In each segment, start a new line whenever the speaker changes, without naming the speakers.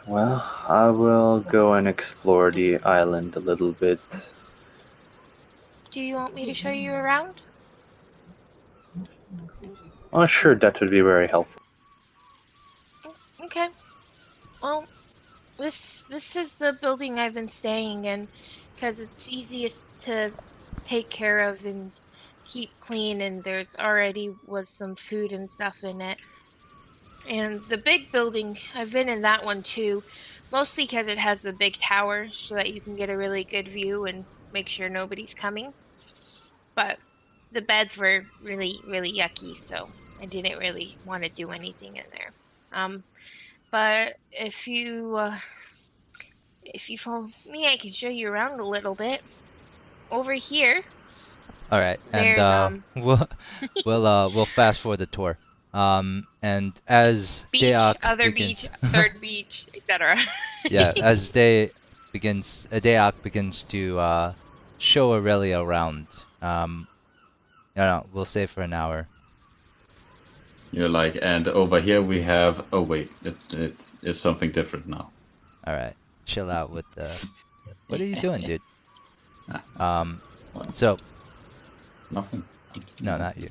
Well, I will go and explore the island a little bit.
Do you want me to show you around?
Oh, sure, that would be very helpful.
Okay. Well, this is the building I've been staying in because it's easiest to take care of and keep clean, and there's already was some food and stuff in it. And the big building, I've been in that one too, mostly because it has the big tower so that you can get a really good view and make sure nobody's coming. But the beds were really, really yucky, so I didn't really want to do anything in there. But if you follow me, I can show you around a little bit. Over here,
All right, and
there's
we'll fast forward the tour. And as
beach,
Dayak
other beach,
begins,
third beach, etc.
yeah, as Dayak begins to show Aurelia around. No, we'll say for an hour.
You're like, and over here we have. Oh wait, it's something different now.
All right, chill out with the. What are you doing, dude?
What?
So
Nothing.
no, not you.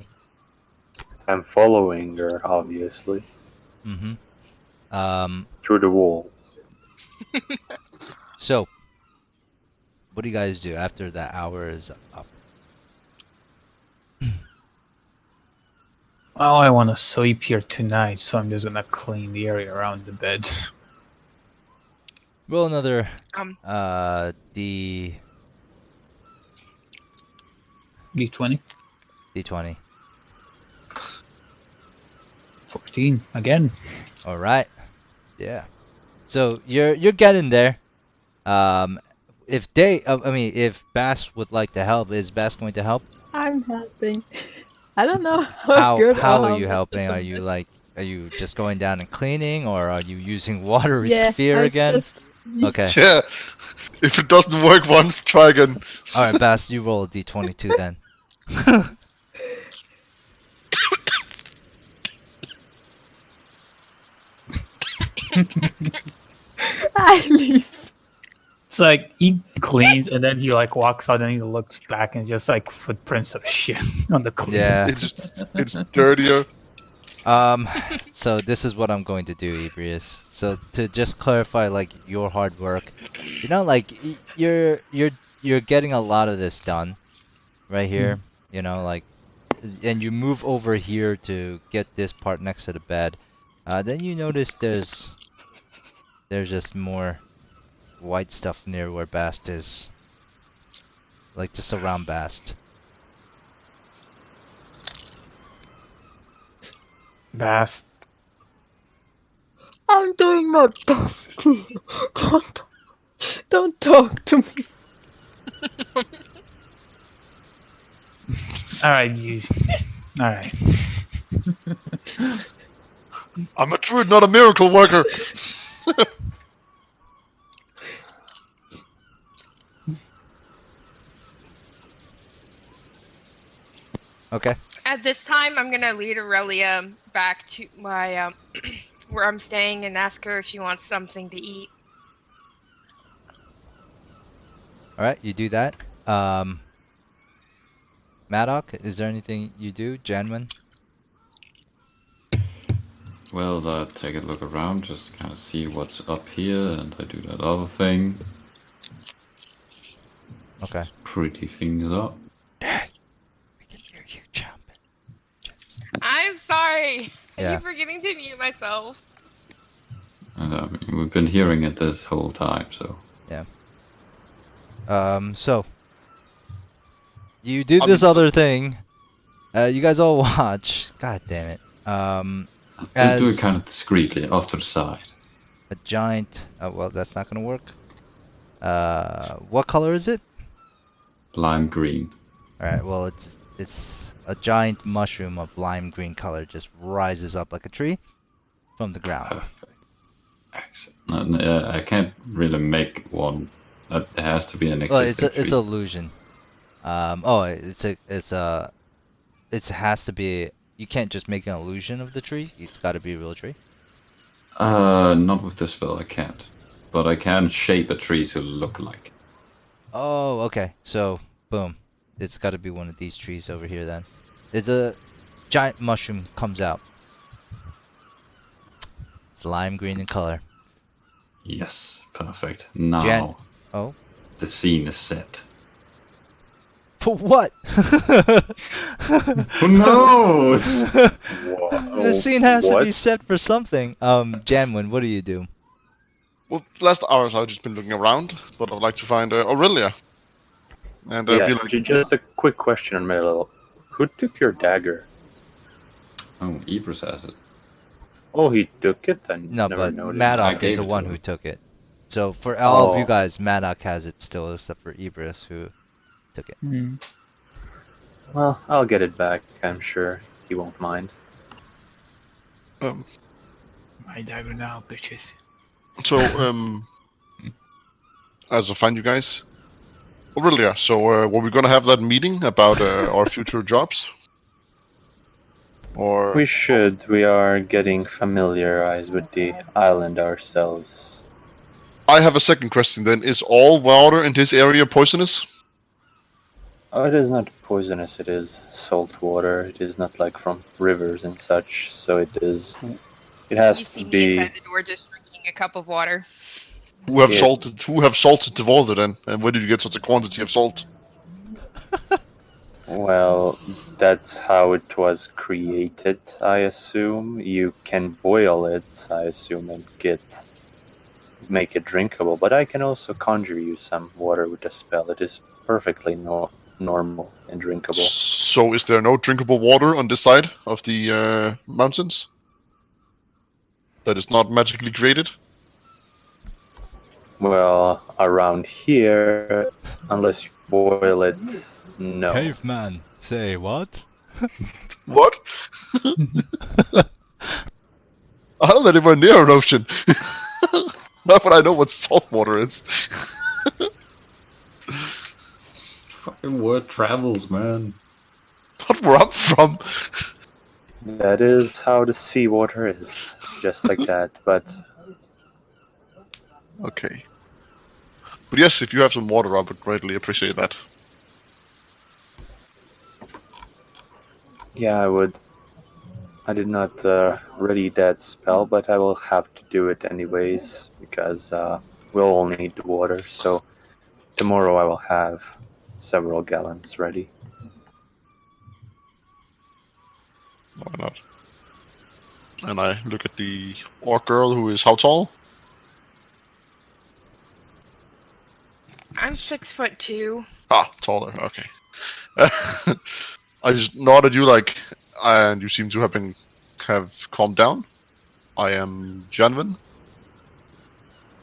I'm following her, obviously,
Mm-hmm.
through the walls.
So what do you guys do after that hour is up?
Oh, I want to sleep here tonight, so I'm just gonna clean the area around the beds.
Roll another
D20.
D20.
14 again.
All right. Yeah. So you're getting there. If Bass would like to help, is Bass going to help?
I'm helping. I don't know how good or
How are you
bad
helping?
this
Are
one
you
is.
are you just going down and cleaning, or are you using water
Yeah,
sphere
I
again?
just
Okay.
Yeah. If it doesn't work once, try again.
All right, Bass, you roll a D22 then.
I leave.
It's like he cleans and then he like walks out and he looks back and it's just like footprints of shit on the clean.
Yeah.
It's dirtier.
So this is what I'm going to do, Ebrius. So to just clarify, like, your hard work, like you're getting a lot of this done right here. Like, and you move over here to get this part next to the bed. Then you notice there's just more white stuff near where Bast is, like just around Bast.
Bath.
I'm doing my best. Don't talk to me.
Alright, you. Alright.
I'm a druid, not a miracle worker.
Okay.
At this time, I'm gonna lead Aurelia back to my where I'm staying and ask her if she wants something to eat.
All right, you do that. Maddock, is there anything you do, Janman?
Well, take a look around, just kind of see what's up here, and I do that other thing.
Okay.
Pretty things up.
We can hear you chomping.
I'm sorry.
Yeah.
I keep forgetting to mute myself.
And I mean, we've been hearing it this whole time, so.
Yeah. So you do this other thing. You guys all watch. God damn it.
I do it kind of discreetly, off to the side.
A giant. Well, that's not gonna work. What color is it?
Lime green.
All right. Well, it's a giant mushroom of lime green color just rises up like a tree from the ground.
Perfect. Excellent. I can't really make one. That has to be an
Well,
existing
it's
tree.
an illusion. It has to be. You can't just make an illusion of the tree. It's got to be a real tree.
Not with this spell, I can't. But I can shape a tree to look like.
Oh, okay. So, boom. It's got to be one of these trees over here then. There's a giant mushroom comes out. It's lime green in color.
Yes, perfect. Now,
Jan- Oh,
the scene is set.
for what?
Who knows?
The scene has to be
What?
set for something. Janwin, what do you do?
Well, the last hours I've just been looking around, but I'd like to find Aurelia. And
Yeah,
be like,
just a quick question, Milo. Who took your dagger?
Oh, Eberron has it.
Oh, he took it? I
No,
never
but
noticed.
I
Maddock
gave
is the
it to
one
him.
who took it. So for all of you
Oh.
guys, Maddock has it still, except for Ibris who took it.
Hmm.
Well, I'll get it back. I'm sure he won't mind.
My dagger now, bitches.
so, as I find you guys, Aurelia. So, were we gonna have that meeting about our future jobs? Or
We should. We are getting familiarized with the island ourselves.
I have a second question. Then, is all water in this area poisonous?
Oh, it is not poisonous. It is salt water. It is not like from rivers and such. So it is. It has
You
to
see me
be.
inside the door just drinking a cup of water.
Who have
Yeah.
salted? Who have salted the water then? And where did you get such a quantity of salt?
Well, that's how it was created, I assume. You can boil it, I assume, and make it drinkable. But I can also conjure you some water with a spell. It is perfectly normal and drinkable.
So, is there no drinkable water on this side of the mountains? That is not magically created?
Well, around here, unless you boil it, no.
Caveman, say what?
What? I don't know anywhere near an ocean. Not that I know what salt water is.
Fucking word travels, man.
Not where I'm from.
That is how the seawater is, just like that. But
Okay. But yes, if you have some water, I would greatly appreciate that.
yeah, I would. I did not ready that spell, but I will have to do it anyways because we'll all need the water. So tomorrow I will have several gallons ready.
Why not? And I look at the orc girl who is how tall?
I'm 6'2".
Ah, taller, okay. I just nod at you like, and you seem to have calmed down. I am Janvin.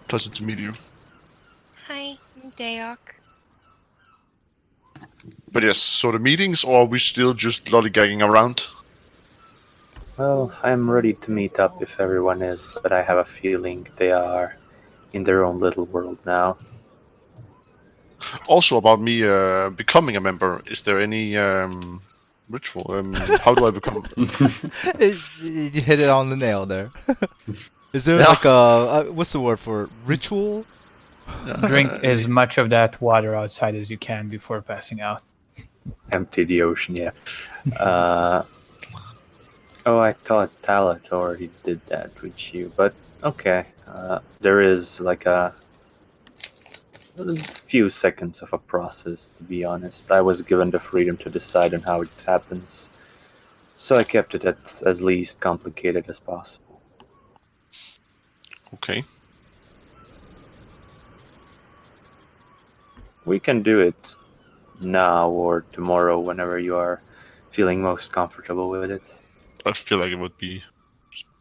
Pleasure to meet you.
Hi, I'm Dayok.
But yes, so the meetings, or are we still just lollygagging around?
Well, I'm ready to meet up if everyone is, but I have a feeling they are in their own little world now.
Also about me becoming a member, is there any ritual? How do I become?
You hit it on the nail there. Is there
Yeah.
like a what's the word for it? Ritual?
Drink as much of that water outside as you can before passing out.
Empty the ocean, yeah. Oh, I thought Talat already did that with you, but okay. There is like a few seconds of a process, to be honest. I was given the freedom to decide on how it happens, so I kept it as least complicated as possible.
Okay.
We can do it now or tomorrow, whenever you are feeling most comfortable with it.
I feel like it would be.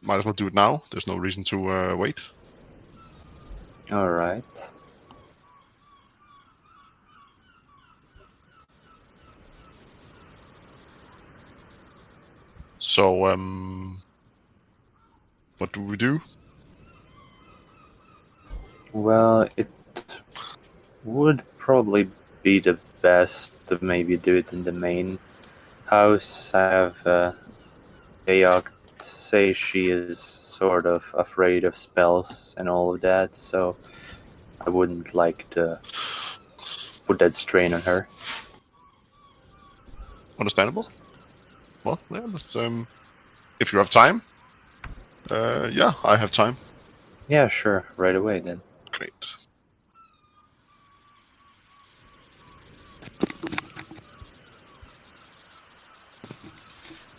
Might as well do it now. There's no reason to wait.
All right.
So, what do we do?
Well, it would probably be the best to maybe do it in the main house. I have Ayok say she is sort of afraid of spells and all of that, so I wouldn't like to put that strain on her.
Understandable. Well, yeah, that's, if you have time. Yeah, I have time.
Yeah, sure, right away then.
Great.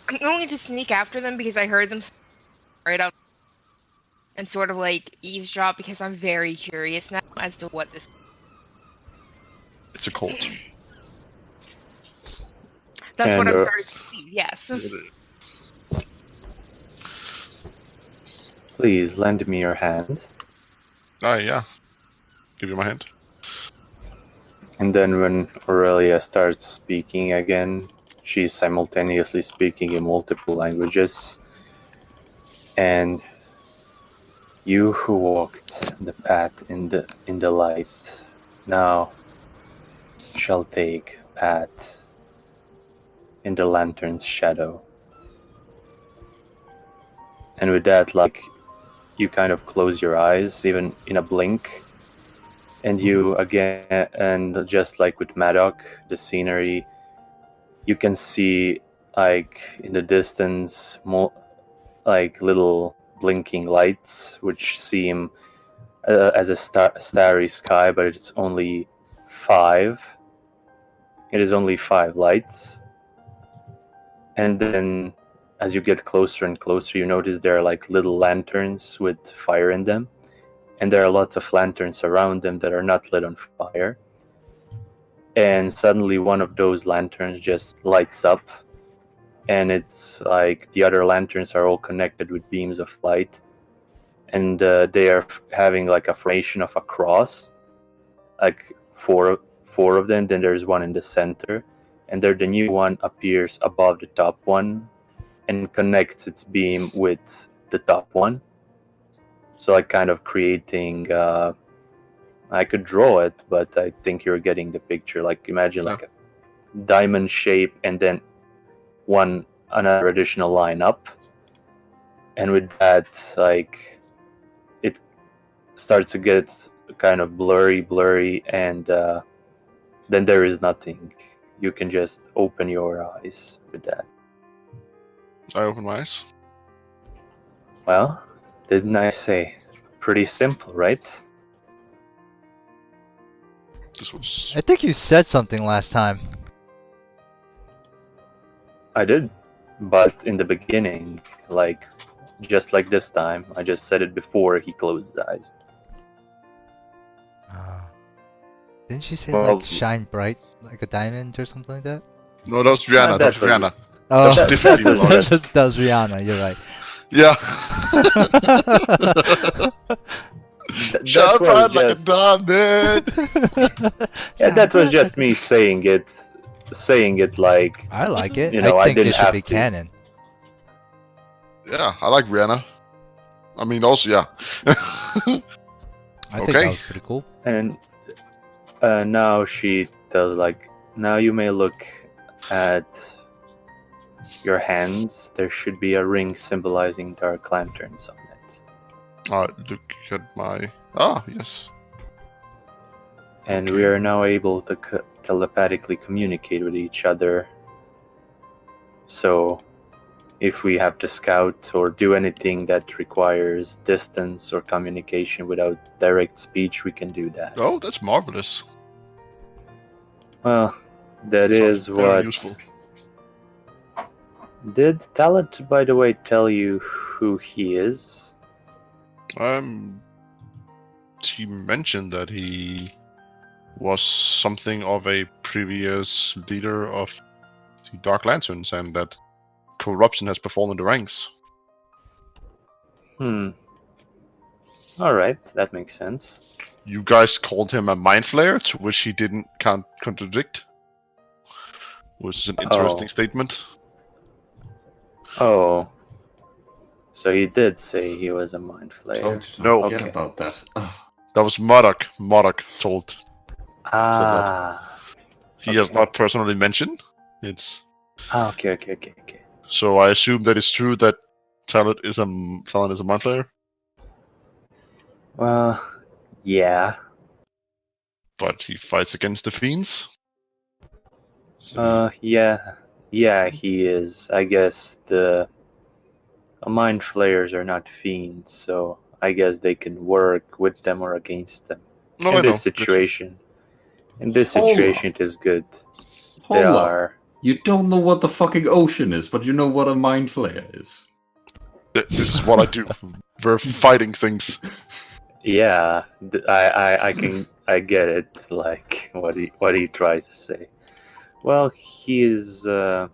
I'm going to sneak after them because I heard them right out and sort of like eavesdrop because I'm very curious now as to what this.
It's a cult.
That's what I'm
And,
starting to believe. Yes.
Please lend me your hand.
Yeah. Give you my hand.
And then when Aurelia starts speaking again, she's simultaneously speaking in multiple languages. And you who walked the path in the light now shall take path in the lantern's shadow. And with that, like, you kind of close your eyes, even in a blink, and you again, and just like with Maddock, the scenery, you can see, like, in the distance, more like little blinking lights, which seem as a starry sky, but it's only 5. It is only 5 lights. And then as you get closer and closer, you notice there are like little lanterns with fire in them. And there are lots of lanterns around them that are not lit on fire. And suddenly one of those lanterns just lights up. And it's like the other lanterns are all connected with beams of light. And they are having like a formation of a cross. Like four of them. Then there's one in the center. And there the new one appears above the top one and connects its beam with the top one. So like kind of creating, I could draw it, but I think you're getting the picture. Like imagine like a diamond shape and then another additional line up. And with that, like it starts to get kind of blurry, and then there is nothing. You can just open your eyes with that.
I open my eyes.
Well, didn't I say? Pretty simple, right?
This was.
I think you said something last time.
I did, but in the beginning, like, just like this time, I just said it before he closed his eyes.
Didn't you say
Well,
like shine bright like a diamond or something like that?
No, that was Rihanna. That was Rihanna.
Oh,
That's different people, right?
that was Rihanna. You're right.
Yeah. Shine
was
bright like a
just-
diamond.
Yeah, that was just me saying it like,
I like it.
You know, I
I think
didn't
it should
have
be
to.
canon.
Yeah, I like Rihanna. I mean, also, yeah.
I think
Okay.
that was pretty cool.
and now she does like, now you may look at your hands. There should be a ring symbolizing dark lanterns on it.
Look at my. Ah, yes.
And
Okay.
we are now able to telepathically communicate with each other. So if we have to scout or do anything that requires distance or communication without direct speech, we can do that.
Oh, that's marvelous.
Well, that
Sounds
is
very
what...
useful.
Did Talat, by the way, tell you who he is?
He mentioned that he was something of a previous leader of the Dark Lanterns, and that corruption has performed in the ranks.
Alright, that makes sense.
You guys called him a mind flayer, to which he can't contradict, which is an interesting statement.
Oh. So he did say he was a mind flayer.
Told you to
No.
forget
Okay.
about that. Ugh.
That was Murdoch. Murdoch told.
Ah.
He has not personally mentioned. It's
Okay.
so I assume that it's true that Talon is a mind flayer?
Well, yeah.
But he fights against the fiends?
So
Yeah, he is. I guess the mind flayers are not fiends, so I guess they can work with them or against them.
No,
in
I know.
this situation, in this
Hold
situation,
up.
it is good.
Hold
They
up.
are.
You don't know what the fucking ocean is, but you know what a mind flayer is.
This is what I do. We're fighting things.
Yeah, I get it. Like what he tries to say. Well, he is. I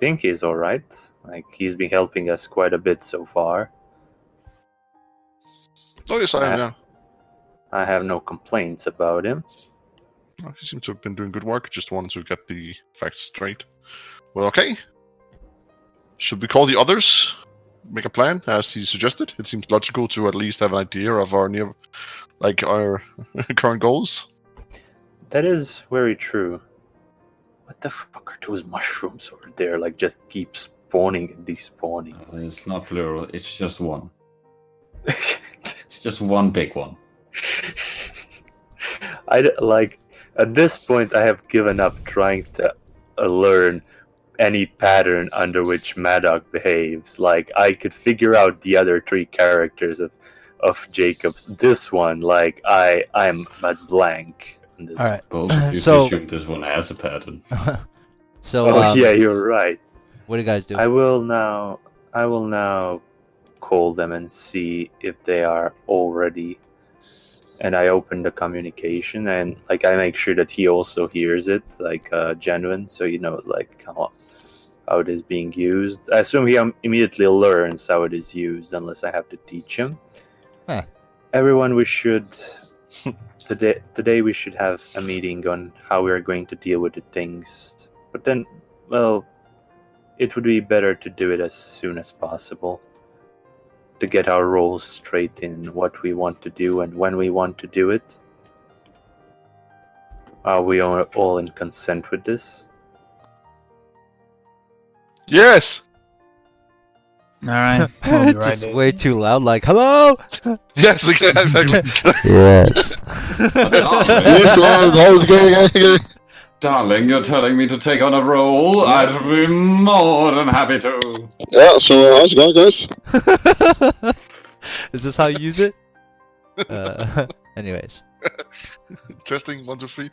think he's all right. Like he's been helping us quite a bit so far.
Oh, yes, I am, yeah.
I have no complaints about him.
Oh, he seems to have been doing good work. Just wanted to get the facts straight. Well, okay. Should we call the others? Make a plan, as he suggested? It seems logical to at least have an idea of our our current goals.
That is very true. What the fuck are those mushrooms over there? Like, just keep spawning and despawning.
It's not plural, it's just one. It's just one big one.
At this point, I have given up trying to learn any pattern under which Maddox behaves. Like, I could figure out the other three characters of Jacob's. This one, like, I'm at blank on this.
All right.
Both of you
So-
assume this one has a pattern.
So,
Oh yeah, you're right.
what do you guys do?
I will now call them and see if they are all ready. And I open the communication and like I make sure that he also hears it, like genuine, so he knows like how it is being used. I assume he immediately learns how it is used unless I have to teach him.
Huh.
Everyone, we should today we should have a meeting on how we are going to deal with the things. But then, well, it would be better to do it as soon as possible to get our roles straight in what we want to do and when we want to do it. Are we all in consent with this?
Yes!
Alright. We'll be right
Just
there.
way too loud, like, hello?
Yes, exactly.
Yes.
Yes, how's it going?
Darling, you're telling me to take on a role? I'd be more than happy to.
Yeah, so how's it going, guys?
Is this how you use it? Anyways.
Testing, 1, 2, 3.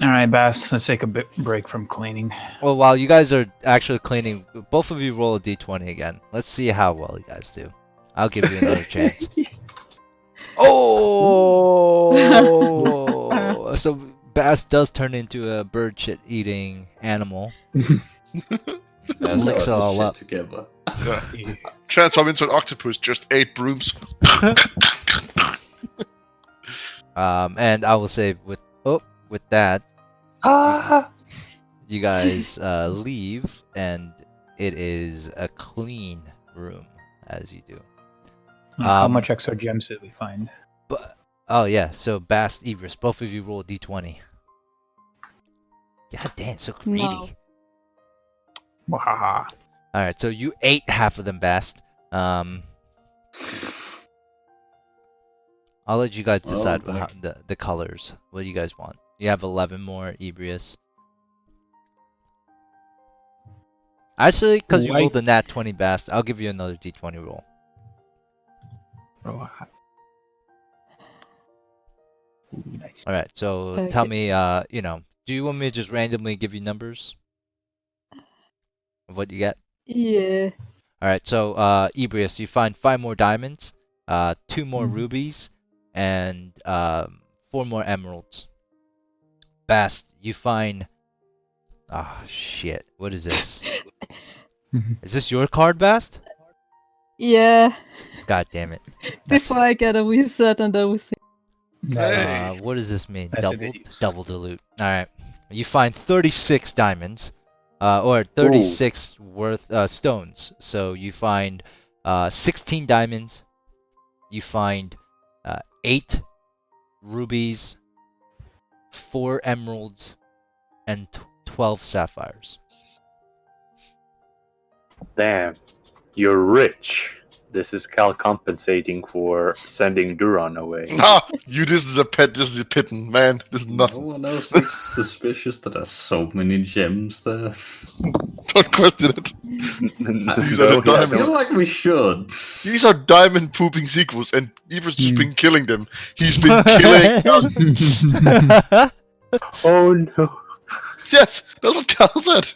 Alright, Bass, let's take a break from cleaning.
Well, while you guys are actually cleaning, both of you roll a d20 again. Let's see how well you guys do. I'll give you another chance. Oh! So Bass does turn into a bird shit eating animal. Licks it all up.
Together.
Yeah. Transform into an octopus, just 8 brooms.
And I will say with that, you guys leave, and it is a clean room as you do.
How much extra gems did we find?
But oh yeah, so Bast, Ibris, both of you roll a d20. God damn, so greedy.
No.
Wahaha.
All right, so you ate half of them, Bast. I'll let you guys decide the colors. What do you guys want? You have 11 more, Ebrius. Actually, because you
White.
rolled the nat 20, Bast, I'll give you another d20 roll.
Nice.
All right, so
Okay.
tell me, do you want me to just randomly give you numbers of what you get?
Yeah.
All right, so Ebrius, you find 5 more diamonds, 2 more
Mhm.
rubies, and 4 more emeralds. Bast, you find shit. What is this? Is this your card, Bast?
Yeah.
God damn it. That's-
Before I get a reset and everything.
Nice.
what does this mean?
That's
Double,
an idiot.
double the loot. All right. You find 36 diamonds, or 36 worth stones. So you find 16 diamonds. You find 8 rubies, 4 emeralds, and 12 sapphires.
Damn, you're rich. This is Cal compensating for sending Duran away.
Nah, this is a pet, this is a kitten, man. This is
No
nothing.
one else looks suspicious that there's so many gems there.
Don't question it. These are the
I
diamonds.
feel like we should.
These are diamond pooping sequels, and Eber's just been killing them. He's been killing them.
Oh no.
Yes, that's what Cal said.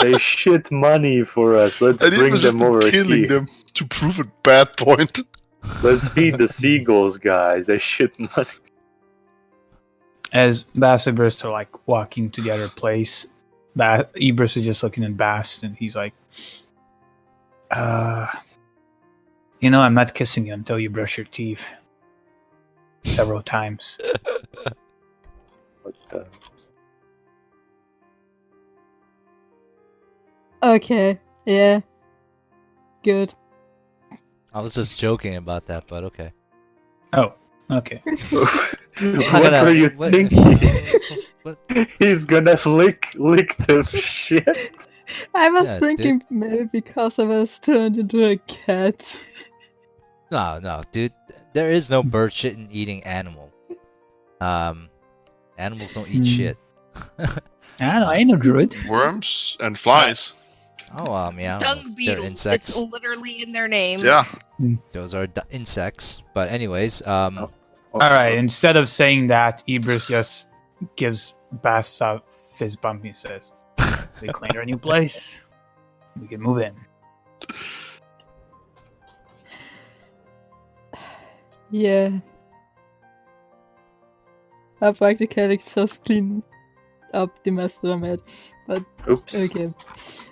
They shit money for us. Let's
And
bring
Eber's just
them
been
over
killing
here.
them to prove a bad point.
Let's feed the seagulls, guys. They shit money.
As Bass and Burst are like walking to the other place, Ebers is just looking at Bass and he's like, I'm not kissing you until you brush your teeth. Several times.
What the?
Okay. Yeah. Good.
I was just joking about that, but okay.
Oh, okay.
What were you thinking? He's gonna lick the shit.
I was
Yeah,
thinking maybe because I was turned into a cat.
No, dude. There is no bird shit in eating animal. Animals don't eat shit.
I ain't no druid.
Worms and flies.
Oh, yeah.
Dung
They're
beetles.
insects.
It's literally in their name.
Yeah.
Those are insects. But anyways,
Alright, instead of saying that, Ebers just gives Bass a fist bump and says, we cleaned our new place. We can move in.
Yeah. I practically just cleaned up the mess that I made. But
Oops.
okay.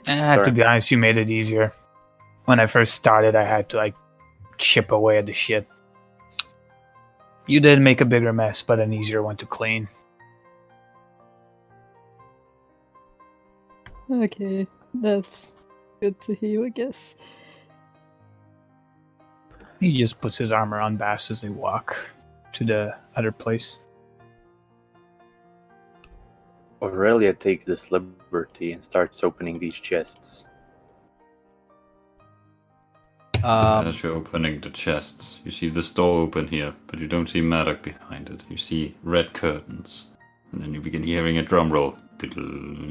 To be honest, you made it easier. When I first started, I had to chip away at the shit. You did make a bigger mess, but an easier one to clean.
Okay. That's good to hear, I guess.
He just puts his arm around Bass as they walk to the other place.
Aurelia takes this liberty and starts opening these chests.
As you're opening the chests, you see this door open here, but you don't see Maddox behind it. You see red curtains. And then you begin hearing a drum roll.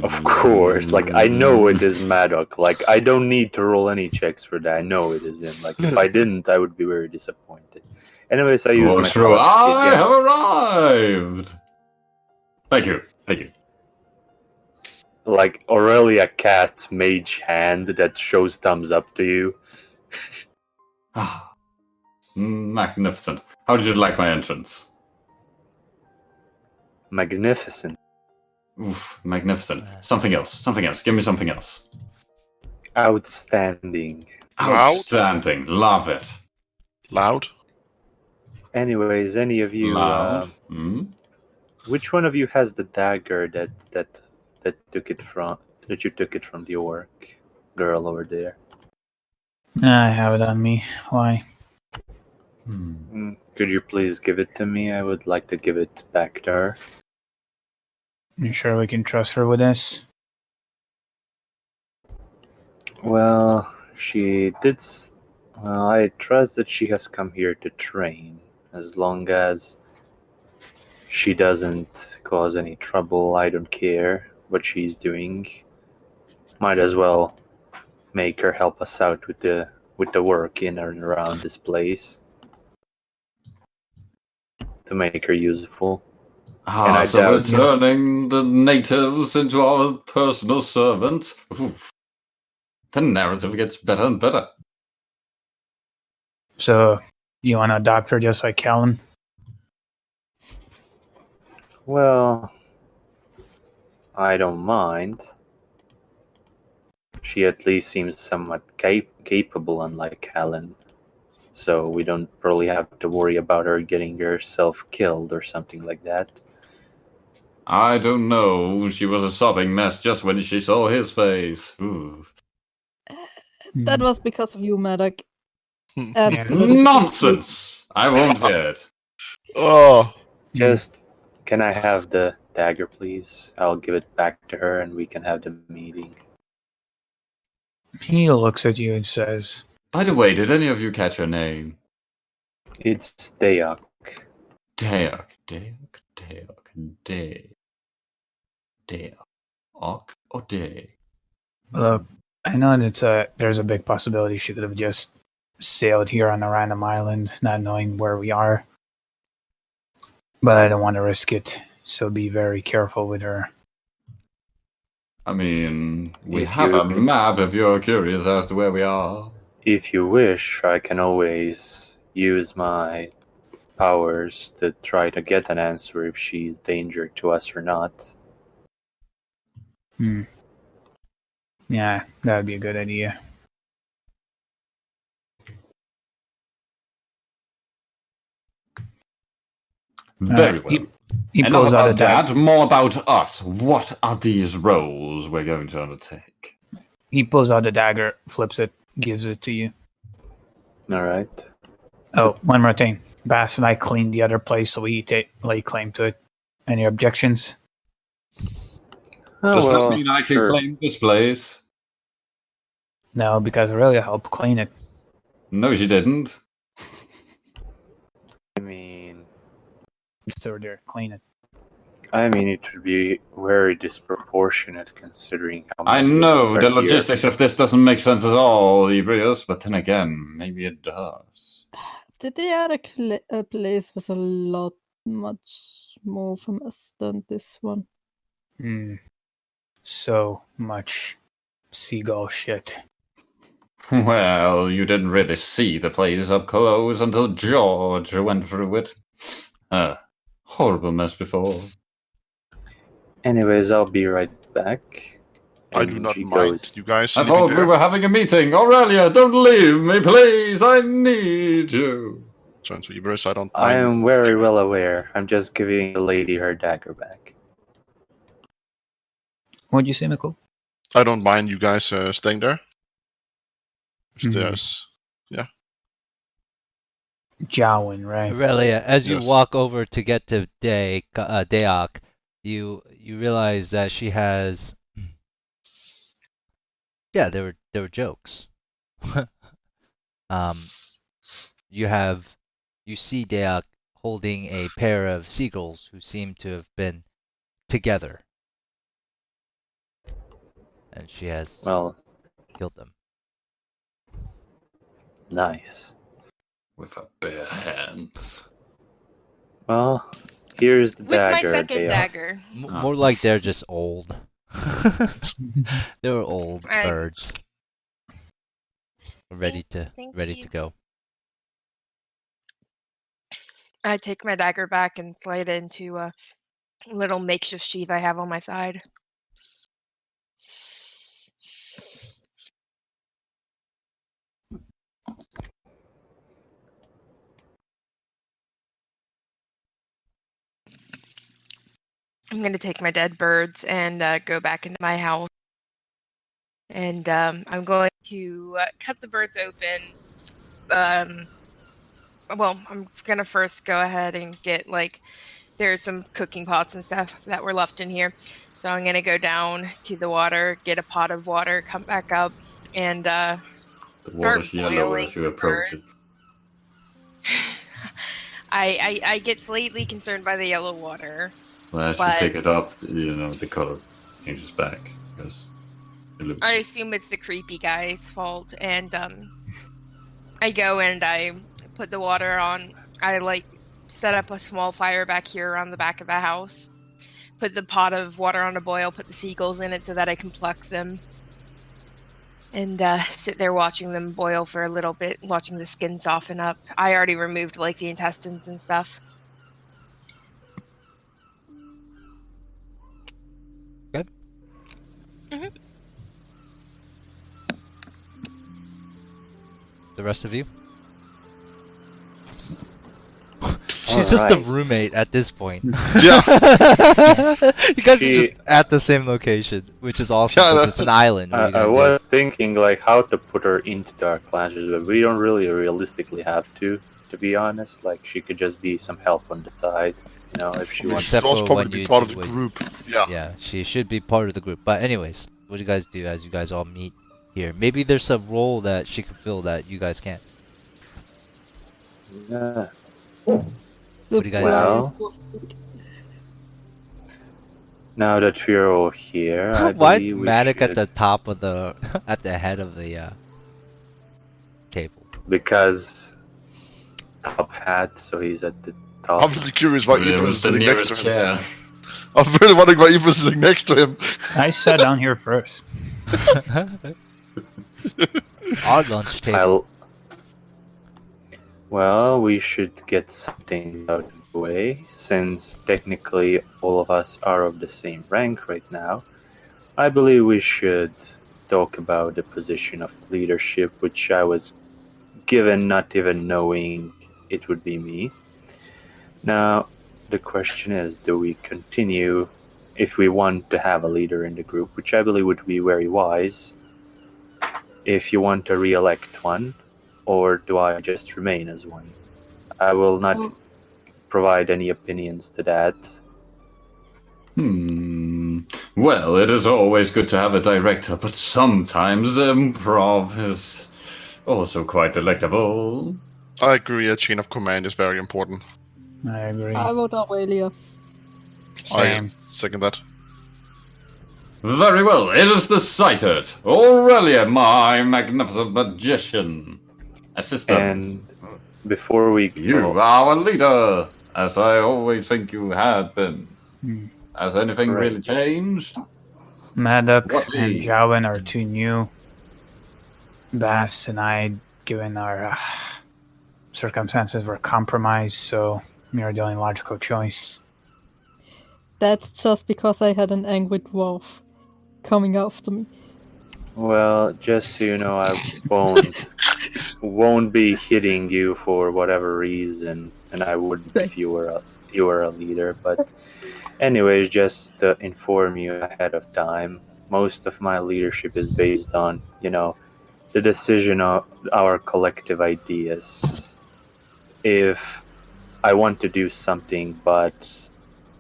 Of course, I know it is Maddox. I don't need to roll any checks for that. I know it is him. If I didn't, I would be very disappointed. Anyways, I use my
Through. I
again.
have arrived! Thank you.
Aurelia casts mage hand that shows thumbs up to you.
Magnificent. How did you like my entrance?
Magnificent.
Oof, magnificent. Something else. Give me something else.
Outstanding.
Outstanding. Love it.
Loud.
Anyways, any of you...
Loud.
Which one of you has the dagger that you took it from the orc girl over there?
I have it on me. Why?
Could you please give it to me? I would like to give it back to her.
You sure we can trust her with this?
Well, I trust that she has come here to train. As long as she doesn't cause any trouble, I don't care what she's doing. Might as well make her help us out with the work in and around this place to make her useful.
So we're turning the natives into our personal servants. Oof. The narrative gets better and better.
So, you want to adopt her just like Callan?
Well, I don't mind. She at least seems somewhat capable, unlike Helen. So we don't probably have to worry about her getting herself killed or something like that.
I don't know. She was a sobbing mess just when she saw his face. Ooh.
That was because of you, Maddox.
Nonsense! I won't hear it.
Oh.
Just, can I have the dagger, please? I'll give it back to her and we can have the meeting.
He looks at you and says,
By the way, did any of you catch her name?
It's Dayak.
Deok. Ok or Day?
"Look, I know that there's a big possibility she could have just sailed here on a random island, not knowing where we are. But I don't want to risk it, so be very careful with her."
I mean, we
If
have
you-
a map if you're curious as to where we are.
If you wish, I can always use my powers to try to get an answer if she's danger to us or not.
Yeah, that would be a good idea.
Very well.
He
Enough
pulls out a
about
dagger.
that, more about us. What are these roles we're going to undertake?
He pulls out the dagger, flips it, gives it to you.
Alright.
Oh, one more thing. Bass and I cleaned the other place, so we lay claim to it. Any objections?
Oh,
Does
well,
that mean I can
sure.
claim this place?
No, because Aurelia helped clean it.
No, she didn't.
I mean,
Stood there, clean it.
it would be very disproportionate considering how
I
many
know
of us
the
are here.
logistics of this doesn't make sense at all, Ebrius, but then again, maybe it does.
Did the other place was a lot much more from us than this one?
So much seagull shit.
Well, you didn't really see the place up close until George went through it. Horrible mess before.
Anyways, I'll be right back.
I
And
do not
she
mind.
goes,
You guys
I
sleeping
thought we
there?
were having a meeting. Aurelia, don't leave me, please. I need you.
Turns to Eberron, I don't
I
mind.
am very well aware. I'm just giving the lady her dagger back.
What'd you say, Mikkel?
I don't mind you guys staying there. If
Mhm.
there's...
Jowen, right?
Aurelia, as you
Yes.
walk over to get to Dayak, you realize that she has. Yeah, there were jokes. You see Dayak holding a pair of seagulls who seem to have been together, and she has
Well,
killed them.
nice.
With her bare hands.
Well, here's the
With my
dagger.
second
Dayak.
dagger.
More like they're just old. They were old
Alright.
birds, ready to
Thank
ready
you.
to go.
I take my dagger back and slide it into a little makeshift sheath I have on my side. I'm going to take my dead birds and go back into my house. And I'm going to cut the birds open. Well, I'm going to first go ahead and get, there's some cooking pots and stuff that were left in here. So I'm going to go down to the water, get a pot of water, come back up, and
The
start
water's yellow
boiling
as you approach it.
I get slightly concerned by the yellow water.
Well, as
But-
you pick it up, the color changes back. Because it looks...
I assume it's the creepy guy's fault, and I go and I put the water on. I set up a small fire back here around the back of the house. Put the pot of water on a boil, put the seagulls in it so that I can pluck them. And sit there watching them boil for a little bit, watching the skin soften up. I already removed the intestines and stuff.
Good.
Mhm.
The rest of you? She's just the roommate at this point.
Yeah.
You guys are just at the same location, which is awesome.
Yeah,
because it's an island. What are you
I
gonna
was thinking how to put her into Dark Lances, but we don't really realistically have to be honest. She could just be some help on the side, if she
Well,
wants.
except
Should also
for
probably
when
be
you
part of
do
the
it.
group. Yeah.
Yeah, she should be part of the group. But anyways, what do you guys do as you guys all meet here. Maybe there's a role that she could fill that you guys can't.
Yeah.
What do you guys
Well,
for food.
now that we're all here, I
Why
believe we
Matic at
should,
the top of the at the head of the table?
because top hat, so he's at the top.
I'm really curious why
It
Eberron
was
is
the
sitting next to
nearest
him.
chair.
I'm really wondering why Eberron is sitting next to him.
I sat down here first.
Our lunch table.
I'll... Well, we should get something out of the way, since technically all of us are of the same rank right now. I believe we should talk about the position of leadership, which I was given not even knowing it would be me. Now, the question is, do we continue if we want to have a leader in the group, which I believe would be very wise, if you want to re-elect one, or do I just remain as one? I will not provide any opinions to that.
Well, it is always good to have a director, but sometimes improv is also quite delectable.
I agree, a chain of command is very important.
I agree.
I vote Aurelia.
Same.
I second that.
Very well, it is decided. Aurelia, my magnificent magician. Assistant.
And before we
You
go,
are our leader, as I always think you had been.
Hmm.
Has anything
Right.
really changed?
Maddox
What's
and
he?
Jowen are two new. Bass and I, given our circumstances, were compromised, so we are the only logical choice.
That's just because I had an angry dwarf coming after me.
well, just so you know, I won't be hitting you for whatever reason, and I wouldn't if you were a leader. But anyways, just to inform you ahead of time, most of my leadership is based on, the decision of our collective ideas. If I want to do something, but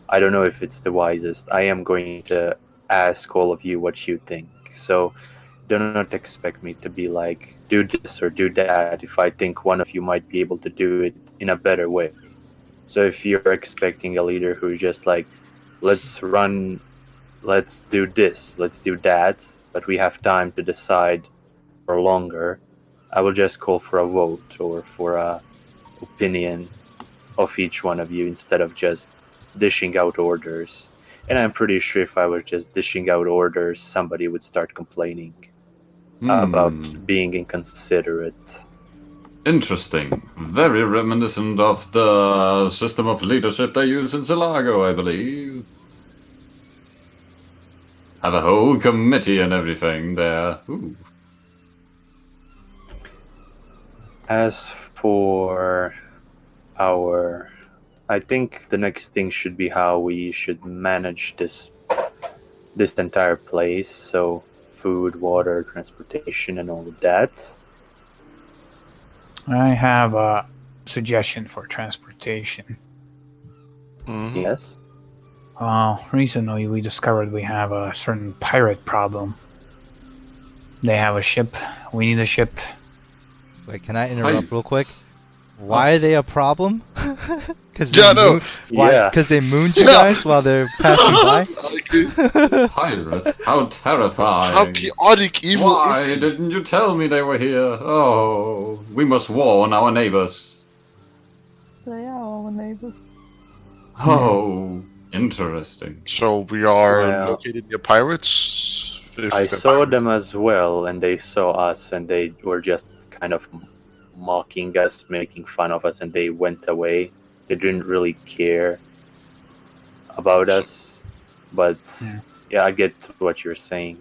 I don't know if it's the wisest, I am going to ask all of you what you think. So do not expect me to be like, do this or do that if I think one of you might be able to do it in a better way. So if you're expecting a leader who's just like, let's do this, let's do that, but we have time to decide for longer, I will just call for a vote or for a opinion of each one of you instead of just dishing out orders. And I'm pretty sure if I was just dishing out orders, somebody would start complaining about being inconsiderate.
Interesting. Very reminiscent of the system of leadership they use in Zelago, I believe. Have a whole committee and everything there. Ooh.
As for I think the next thing should be how we should manage this entire place. So food, water, transportation, and all of that.
I have a suggestion for transportation.
Mhm.
Yes.
Recently we discovered we have a certain pirate problem. They have a ship. We need a ship.
Wait, can I interrupt real quick?
Oh.
Why are they a problem? Cause
Yeah, no.
Why?
Yeah.
Because they mooned you guys while they're passing by.
I agree.
Pirates? How terrifying.
How chaotic evil
Why
is he?
didn't you tell me they were here? Oh, we must warn our neighbors.
They are our neighbors.
Oh, interesting.
So we are
Well,
located near pirates? If
I
the
saw
pirates-
them as well, and they saw us, and they were just kind of mocking us, making fun of us, and they went away. They didn't really care about us, but yeah, I get what you're saying.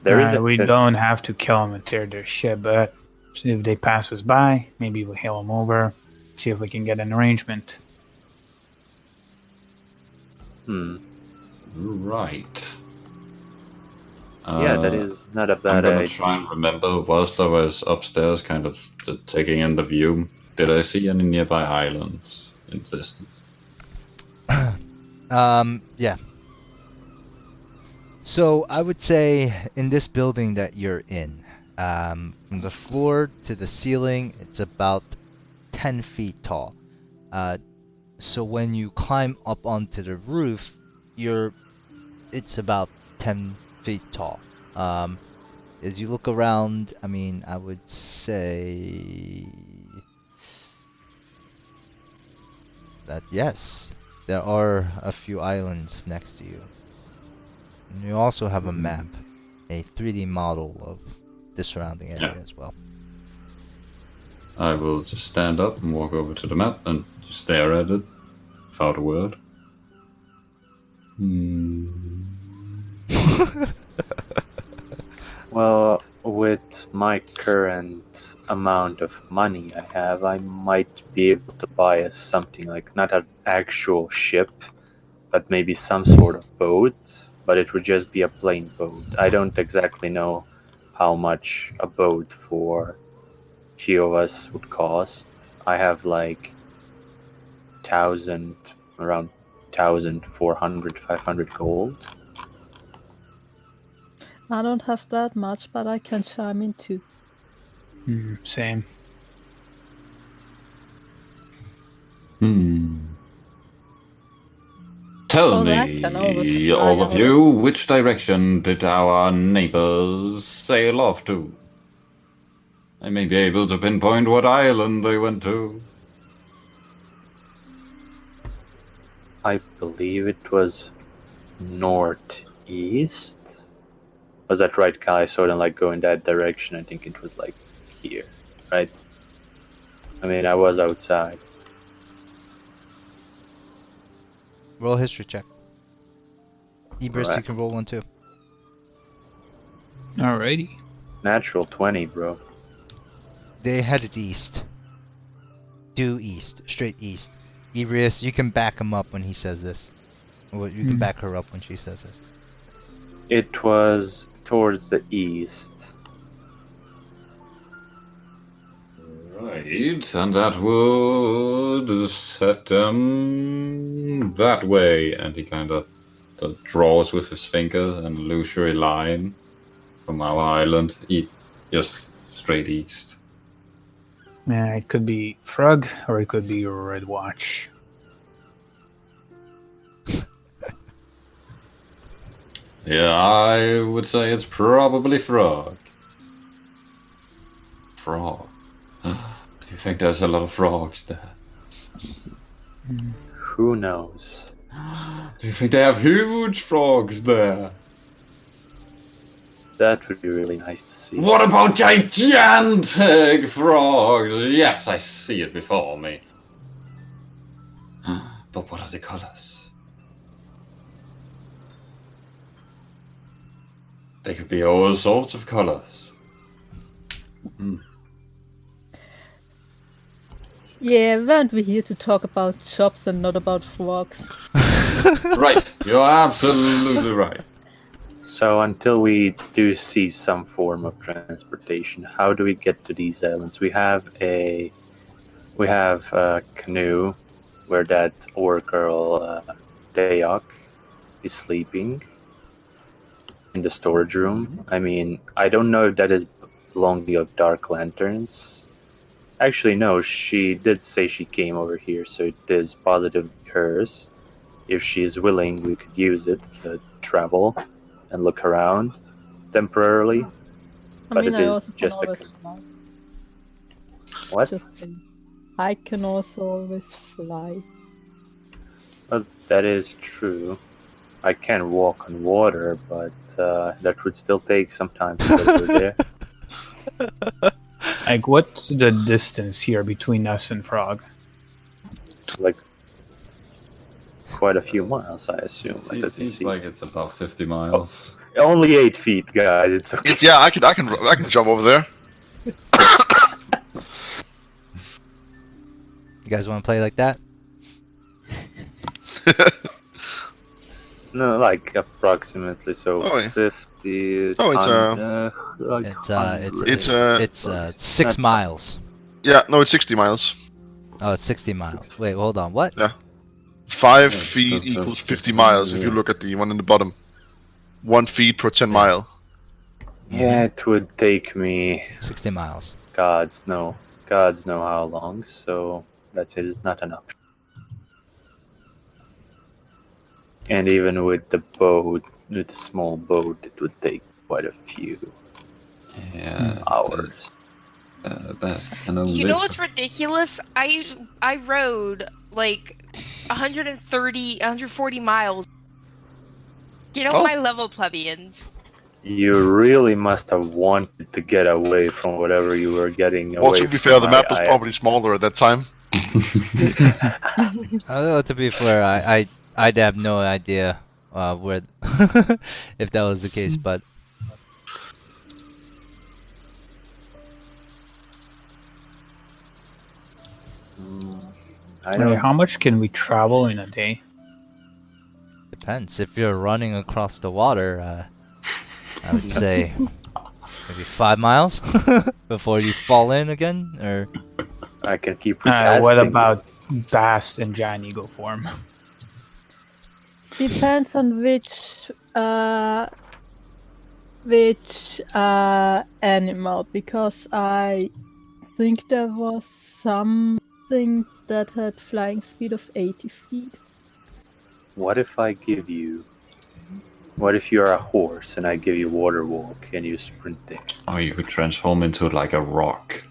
There is
We don't have to kill them and tear their ship, but if they pass us by, maybe we'll hail them over, see if we can get an arrangement.
Right.
Yeah, that is not a
I'm
bad
gonna
idea.
try and remember whilst I was upstairs, kind of taking in the view. Did I see any nearby islands in distance?
Yeah. So I would say in this building that you're in, From the floor to the ceiling, it's about 10 feet tall. So when you climb up onto the roof, it's about 10 feet tall. As you look around, I mean, I would say that yes, there are a few islands next to you. And you also have a map, a 3D model of the surrounding area as well.
I will just stand up and walk over to the map and just stare at it without a word.
Well, with my current amount of money I have, I might be able to buy us something like not an actual ship, but maybe some sort of boat, but it would just be a plain boat. I don't exactly know how much a boat for a few of us would cost. I have like around 1,400, 500 gold.
I don't have that much, but I can chime in too.
Same.
Tell
Oh, that can always
me,
fly
all of
out.
you, which direction did our neighbors sail off to? I may be able to pinpoint what island they went to.
I believe it was northeast. Was that right, Kai? I saw them like go in that direction. I think it was like here, right? I mean, I was outside.
Roll a history check. Eberron, you
Alright.
can roll one too.
Alrighty.
Natural 20, bro.
They headed east. Due east. Straight east. Eberron, you can back him up when he says this. Or you can back her up when she says this.
It was towards the east.
Right, and that would set them that way. And he kind of draws with his finger an illusory line from our island, just straight east.
Yeah, it could be Frog or it could be Red Watch.
Yeah, I would say it's probably Frog. Frog. Do you think there's a lot of frogs there?
Who knows?
Do you think they have huge frogs there?
That would be really nice to see.
What about gigantic frogs? Yes, I see it before me. But what are the colors? They could be all sorts of colors.
Yeah, weren't we here to talk about shops and not about frogs?
Right, you're absolutely right.
So until we do see some form of transportation, how do we get to these islands? We have a canoe where that orc girl Dayok is sleeping in the storage room. I mean, I don't know if that is belonging of Dark Lanterns. Actually, no, she did say she came over here, so it is positively hers. If she's willing, we could use it to travel and look around temporarily.
I mean,
it
I
is
also can
just a-
always fly.
What?
Just saying. I can also always fly.
Well, that is true. I can walk on water, but that would still take some time to get over there.
Like, what's the distance here between us and Frog?
Like quite a few miles, I assume.
It
Let me
seems
see.
like it's about 50 miles.
Only 8 feet, guys. It's okay.
Yeah, I can jump over there.
You guys want to play like that?
No, like approximately. So
Oh, yeah.
50.
Oh, it's,
like
It's
100.
6 miles.
Yeah, no, it's 60 miles.
Oh, it's 60 miles. Wait, hold on. What?
Yeah. 5
Yeah,
feet
that's
equals 50
50
miles if you
yeah.
look at the one in the bottom. 1 feet per 10 mile.
Yeah, it would take me
60 miles.
gods know how long. So that is not an option. And even with the boat, with the small boat, it would take quite a few
Yeah.
hours.
That's kind of
You know what's ridiculous? I rode like 140 miles. Get on
Oh.
my level, plebeians.
You really must have wanted to get away from whatever you were getting away
Well,
from.
to be fair, the map was
I-
probably smaller at that time.
To be fair, I'd have no idea where if that was the case, but
I don't.
How much can we travel in a day?
depends. If you're running across the water, I would say maybe 5 miles before you fall in again, or
I can keep
What
recasting.
about Bass and giant eagle form?
Depends on which animal, because I think there was something that had flying speed of 80 feet.
What if I give you? What if you're a horse and I give you water walk and you sprint there?
Oh, you could transform into like a rock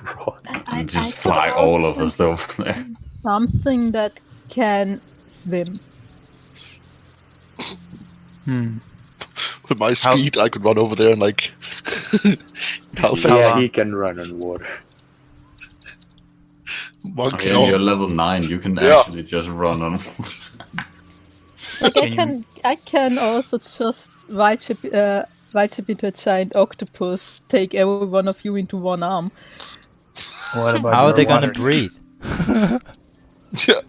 Rock.
and just
could
fly
also
all of us over there.
Something that can swim.
With my speed, I could run over there and like. How fast?
Yeah, he can run on water.
Monks,
Yeah, you're level 9. You can
Yeah.
actually just run on.
Like I can also just white ship into a giant octopus, take every one of you into one arm.
What about
how are
your
they gonna
water?
breathe?
Yeah.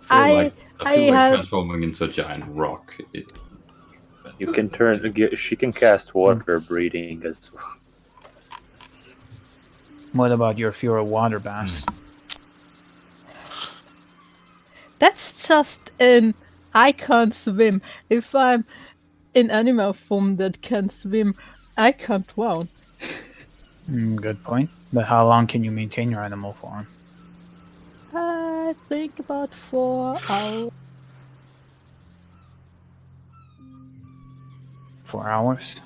I
feel like
have-
transforming into a giant rock.
You can She can cast water breathing as well.
What about your fear of water, Bass?
That's just an I can't swim. If I'm in animal form that can swim, I can't drown.
Good point. But how long can you maintain your animal form?
I think about 4 hours.
4 hours.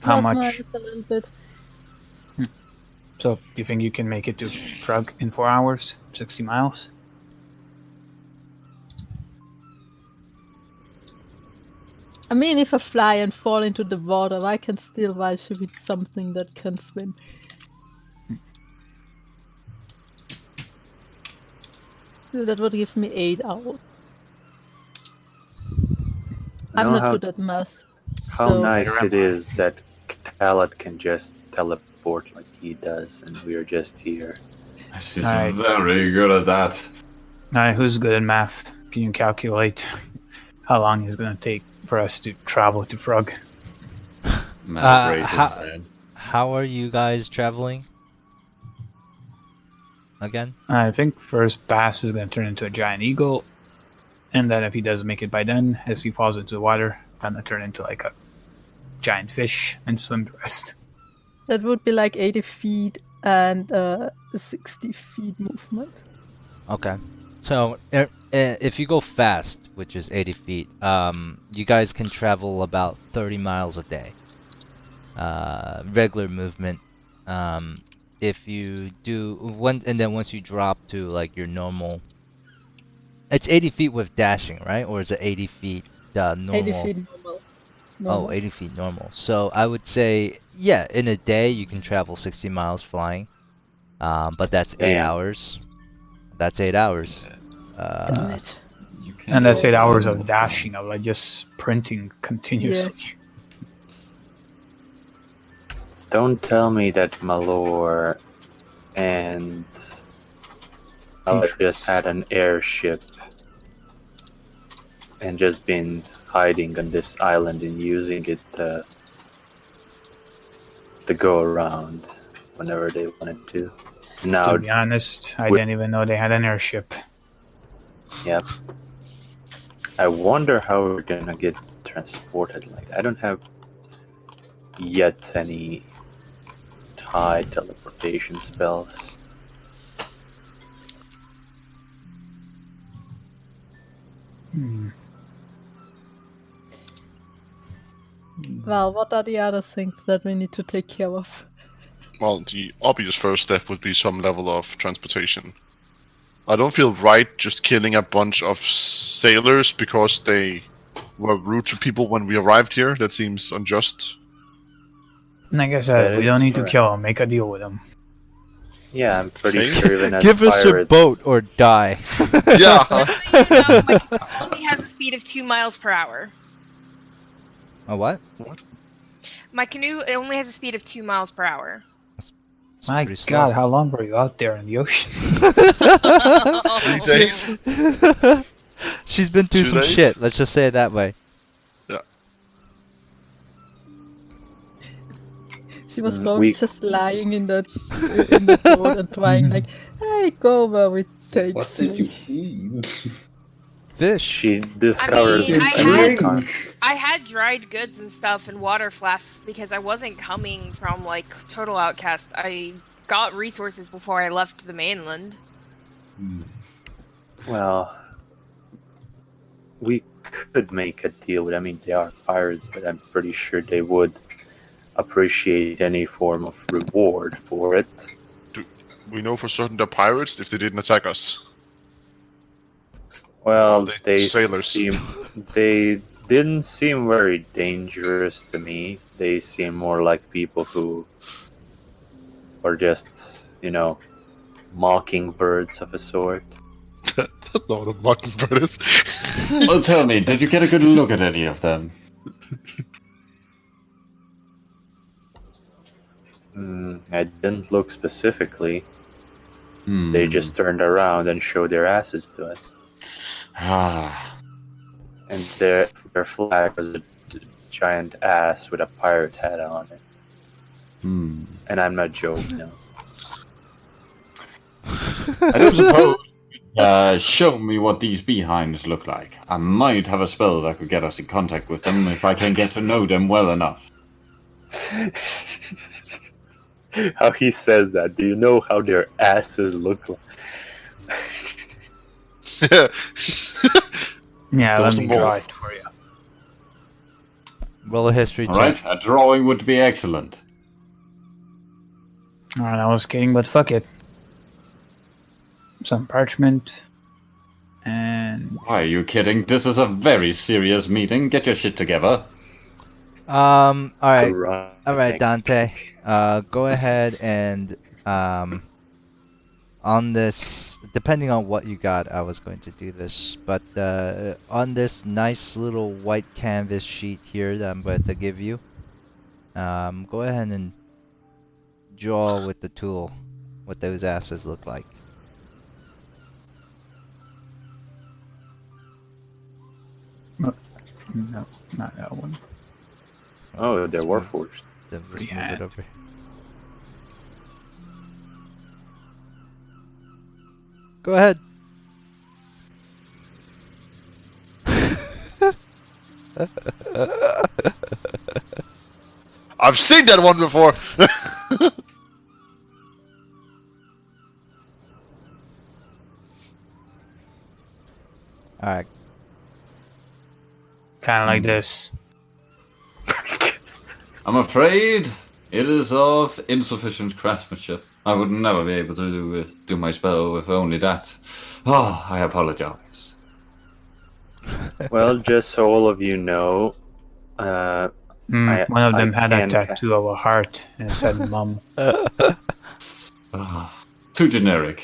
How
Plus
much?
minus a little bit.
So, do you think you can make it to Frog in 4 hours? 60 miles?
I mean, if I fly and fall into the water, I can still white ship with something that can swim. So that would give me 8 hours. I'm
Know
not good at math.
How
so-
nice
Neither
it
am I.
is that Talat can just teleport like he does, and we're just here.
She's
Alright.
very good at that.
Alright, who's good at math? Can you calculate how long it's going to take for us to travel to Frog?
Matt raises
how-
his hand.
How are you guys traveling? Again?
I think first Bass is going to turn into a giant eagle, and then if he doesn't make it by then, as he falls into the water, going to turn into like a giant fish and swim the rest.
That would be like 80 feet and a 60 feet movement.
Okay. So if you go fast, which is 80 feet, you guys can travel about 30 miles a day. Regular movement. If you do and then once you drop to like your normal, it's 80 feet with dashing, right? Or is it 80 feet normal?
80 feet normal.
Oh, 80 feet normal. So I would say, yeah, in a day you can travel 60 miles flying. But that's 8
Damn.
hours. That's 8 hours.
Damn it.
You can
And that's
go
8 hours
down.
of dashing, of like just sprinting continuously.
Don't tell me that Malor and Talat just had an airship and just been hiding on this island and using it to go around whenever they wanted to. Now,
To be honest, I
with-
didn't even know they had an airship.
yep. I wonder how we're gonna get transported. Like, I don't have yet any high teleportation spells.
Well, what are the other things that we need to take care of?
Well, the obvious first step would be some level of transportation. I don't feel right just killing a bunch of sailors because they were rude to people when we arrived here. That seems unjust.
Like I said,
That
we
is
don't need to
correct.
kill him. Make a deal with him.
Yeah, I'm pretty
Okay.
sure even as
Give us your
pirates,
boat or die.
Yeah.
My canoe only has a speed of 2 miles per hour.
A what?
My canoe only has a speed of 2 miles per hour.
It's
My
pretty
God,
slow.
how long were you out there in the ocean?
3 days.
She's been through
2
some
days?
shit. Let's just say it that way.
She was
Mm,
probably
we-
just lying in the boat and trying like, hey, go where it takes
What did
me.
you eat?
Fish.
she discovers
mean,
a
I
new
had-
con-
I had dried goods and stuff and water flasks because I wasn't coming from like total outcast. I got resources before I left the mainland.
Well, we could make a deal with. I mean, they are pirates, but I'm pretty sure they would appreciate any form of reward for it.
We know for certain they're pirates if they didn't attack us.
Well,
Well,
they
sailors.
they didn't seem very dangerous to me. They seem more like people who are just, mockingbirds of a sort.
That's not what a mockingbird is.
Well, tell me, did you get a good look at any of them?
I didn't look specifically.
Hmm.
They just turned around and showed their asses to us.
Ah.
And their flag was a giant ass with a pirate hat on it.
Hmm.
And I'm not joking, no.
I don't suppose show me what these behinds look like. I might have a spell that could get us in contact with them if I can get to know them well enough.
How he says that. Do you know how their asses look like?
Yeah, let
Those
me
more.
draw it for you.
Roll a history check.
Alright, a drawing would be excellent.
Alright, I was kidding, but fuck it. Some parchment. And
Why are you kidding? This is a very serious meeting. Get your shit together.
Alright.
Right.
Alright, Dante. Go ahead and on this, depending on what you got, I was going to do this, but on this nice little white canvas sheet here that I'm going to give you, go ahead and draw with the tool what those asses look like.
no, not that one.
Oh, they're warforged.
Then let's move
Yeah.
it over. Go ahead.
I've seen that one before.
Alright.
Kind of like this.
I'm afraid it is of insufficient craftsmanship. I would never be able to do my spell with only that. Oh, I apologize.
Well, just so all of you know,
One of them had a
can't-
tattoo of a heart and it said "mum."
Ah, too generic.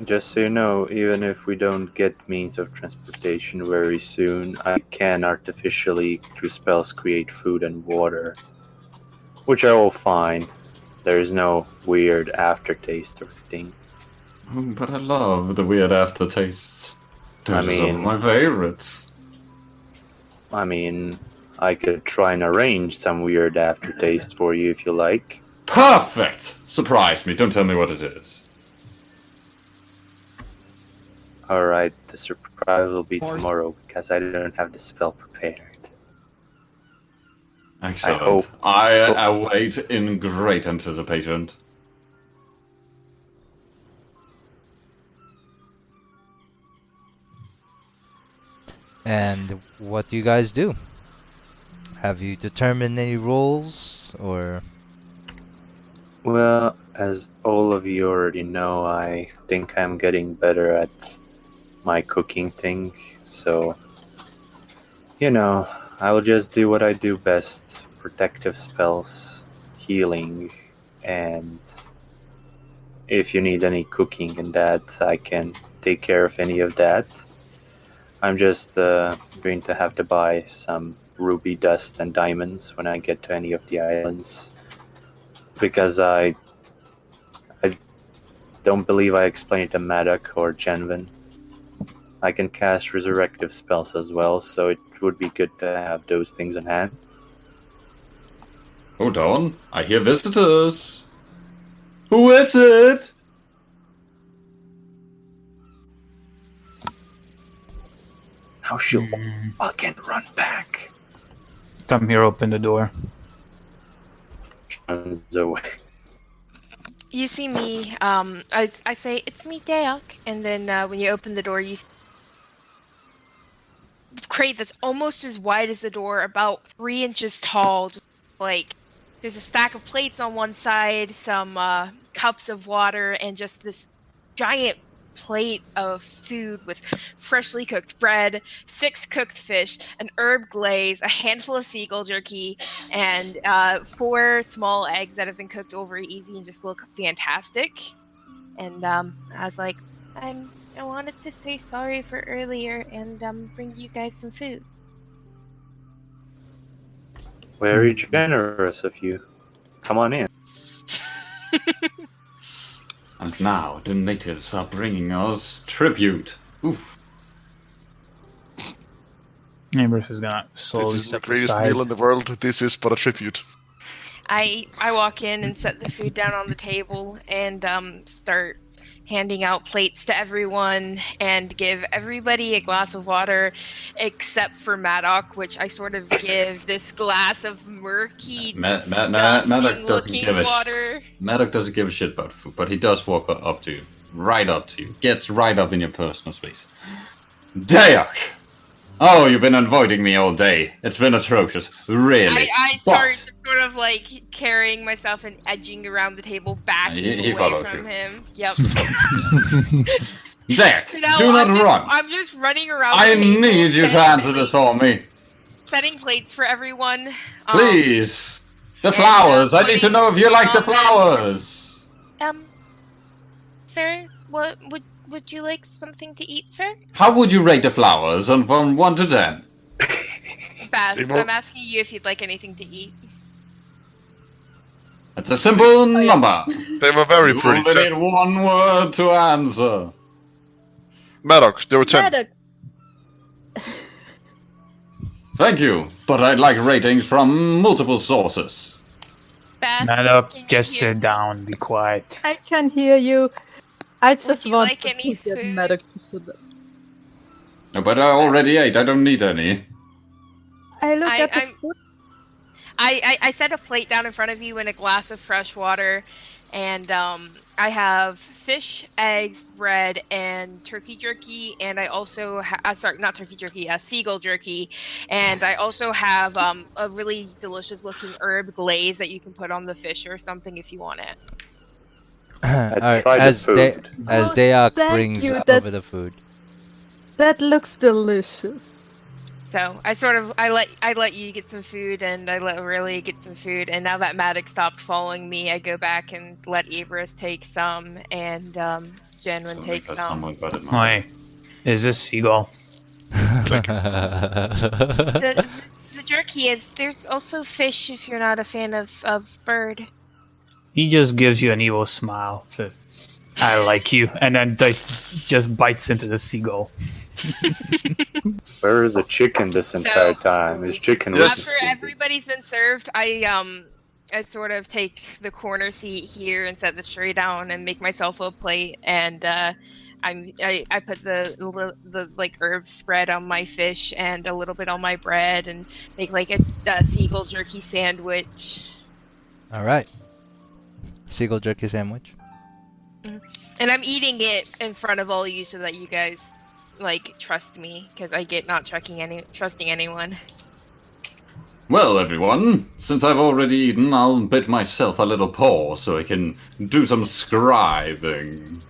just so you know, even if we don't get means of transportation very soon, I can artificially, through spells, create food and water, which are all fine. There is no weird aftertaste or anything.
But I love the weird aftertaste. Those are some of
mean-
my favorites.
I mean, I could try and arrange some weird aftertaste for you if you like.
Perfect! Surprise me, don't tell me what it is.
Alright, the surprise will be tomorrow because I don't have the spell prepared.
Excellent.
hope-
I await in great anticipation.
And what do you guys do? Have you determined any roles, or?
Well, as all of you already know, I think I'm getting better at my cooking thing, so I will just do what I do best: protective spells, healing, and if you need any cooking and that, I can take care of any of that. I'm just going to have to buy some ruby dust and diamonds when I get to any of the islands, because I don't believe I explained it to Maddock or Jenvin. I can cast resurrective spells as well, so it would be good to have those things in hand.
Hold on, I hear visitors. Who is it?
Now she'll fucking run back.
Come here, open the door.
Runs away.
You see me, I say, it's me, Deok, and then when you open the door, you see a crate that's almost as wide as the door, about 3 inches tall, just like, there's a stack of plates on one side, some cups of water, and just this giant plate of food with freshly cooked bread, 6 cooked fish, an herb glaze, a handful of seagull jerky, and 4 small eggs that have been cooked over easy and just look fantastic. And I was like, I wanted to say sorry for earlier and bring you guys some food.
Very generous of you. Come on in.
And now the natives are bringing us tribute. Oof.
Ambrose is gonna slowly
This is the
step
greatest
aside.
meal in the world. This is but a tribute.
I walk in and set the food down on the table and start handing out plates to everyone and give everybody a glass of water except for Maddock, which I sort of give this glass of murky,
Maddock doesn't
looking
give a
water.
Maddock doesn't give a shit about food, but he does walk up to you, right up to you, gets right up in your personal space. Deok! Oh, you've been avoiding me all day. It's been atrocious, really.
I start sort of like carrying myself and edging around the table, backing
He
away
follows
from
you.
him. Yep.
Deok,
So now
do not run.
I'm just running around.
I
the table,
need you to
setting
answer this for me.
Setting plates for everyone.
Please. The
and,
flowers. I need to
putting
know if you
food
like the
on them.
flowers.
Sir, what would you like something to eat, sir?
How would you rate the flowers on from 1 to 10?
Bast,
People-
I'm asking you if you'd like anything to eat.
It's a simple number.
They were very
You
pretty.
only need one word to answer.
Maddox, they were 10.
Maddox,
Thank you, but I'd like ratings from multiple sources.
Bast,
Maddock,
can you
just
hear-
sit down, be quiet.
I can hear you. I just
you
want
like
to
any
get
food?
Maddox to sit down.
No, but I already ate. I don't need any.
I look at the
I'm-
food.
I set a plate down in front of you and a glass of fresh water, and I have fish, eggs, bread, and turkey jerky, and I also sorry, not turkey jerky, seagull jerky, and I also have a really delicious looking herb glaze that you can put on the fish or something if you want it.
Alright,
tried the
as
food.
Oh,
Deok
thank
brings
you,
over
that-
the food.
That looks delicious.
So I let you get some food, and I let Aurelia get some food, and now that Maddox stopped following me, I go back and let Eberron take some, and Jenwin take some.
Someone better not.
Wait, is this seagull?
The jerky is. There's also fish if you're not a fan of bird.
He just gives you an evil smile, says, I like you, and then just bites into the seagull.
Where is the chicken this entire time? Is chicken
Yes.
After everybody's been served, I sort of take the corner seat here and set the tray down and make myself a plate, and I put the like herb spread on my fish and a little bit on my bread and make like a seagull jerky sandwich.
All right. Seagull jerky sandwich.
And I'm eating it in front of all you so that you guys like trust me because I get not trusting anyone.
Well, everyone, since I've already eaten, I'll bid myself a little pause so I can do some scribing.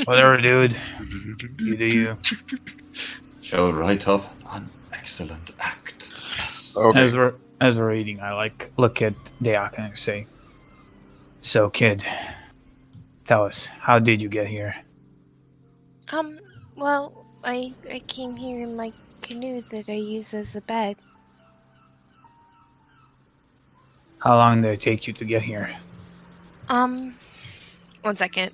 Whatever, dude. You do you.
Shall write up an excellent act. Yes.
Okay.
As we're eating, I look at Deak and say, "So, kid, tell us, how did you get here?"
Well, I came here in my canoe that I use as a bed.
How long did it take you to get here?
1 second.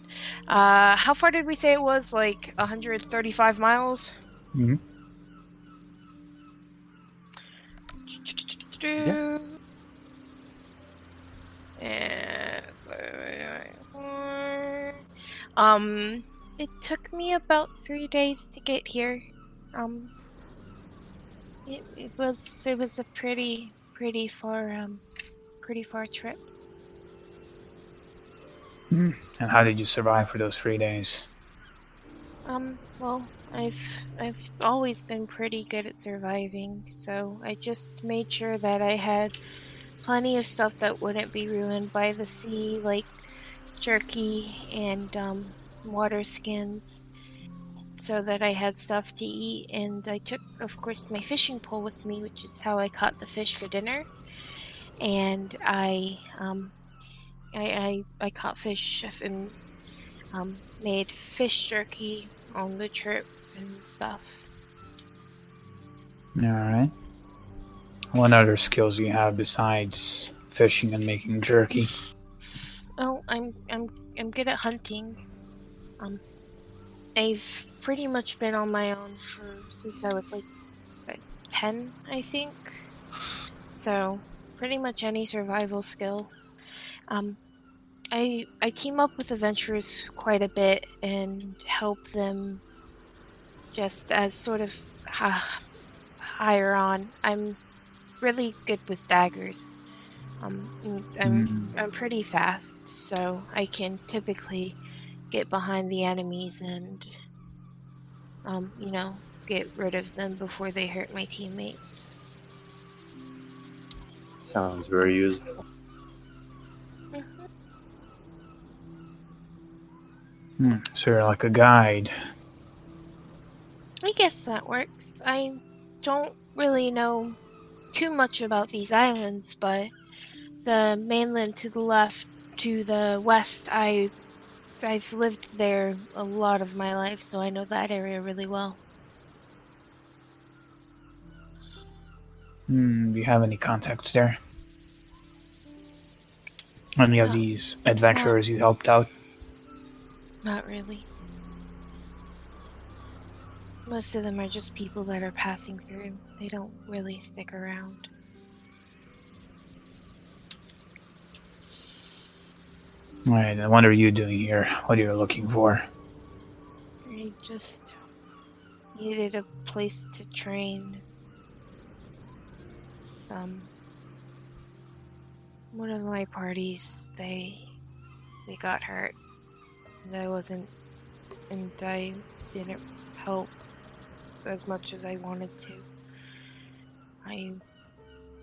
How far did we say it was? Like 135 miles?
Hmm.
Yeah.
It took me about 3 days to get here. It was a pretty far trip.
And how did you survive for those 3 days?
Well, I've always been pretty good at surviving, so I just made sure that I had plenty of stuff that wouldn't be ruined by the sea, like jerky and water skins, so that I had stuff to eat. And I took, of course, my fishing pole with me, which is how I caught the fish for dinner. And I caught fish and made fish jerky on the trip and stuff.
All right. What other skills do you have besides fishing and making jerky?
Oh, I'm good at hunting. I've pretty much been on my own since I was like 10, I think. So pretty much any survival skill. I team up with adventurers quite a bit and help them just as sort of higher on. I'm really good with daggers. I'm pretty fast, so I can typically get behind the enemies and get rid of them before they hurt my teammates.
Sounds very useful.
So you're like a guide.
I guess that works. I don't really know too much about these islands, but the mainland to the left, to the west, I've lived there a lot of my life, so I know that area really well.
Do you have any contacts there? Any of these adventurers you helped out?
Not really. Most of them are just people that are passing through. They don't really stick around.
Alright, and what are you doing here? What are you looking for?
I just needed a place to train. One of my parties, they got hurt, and I didn't help as much as I wanted to. I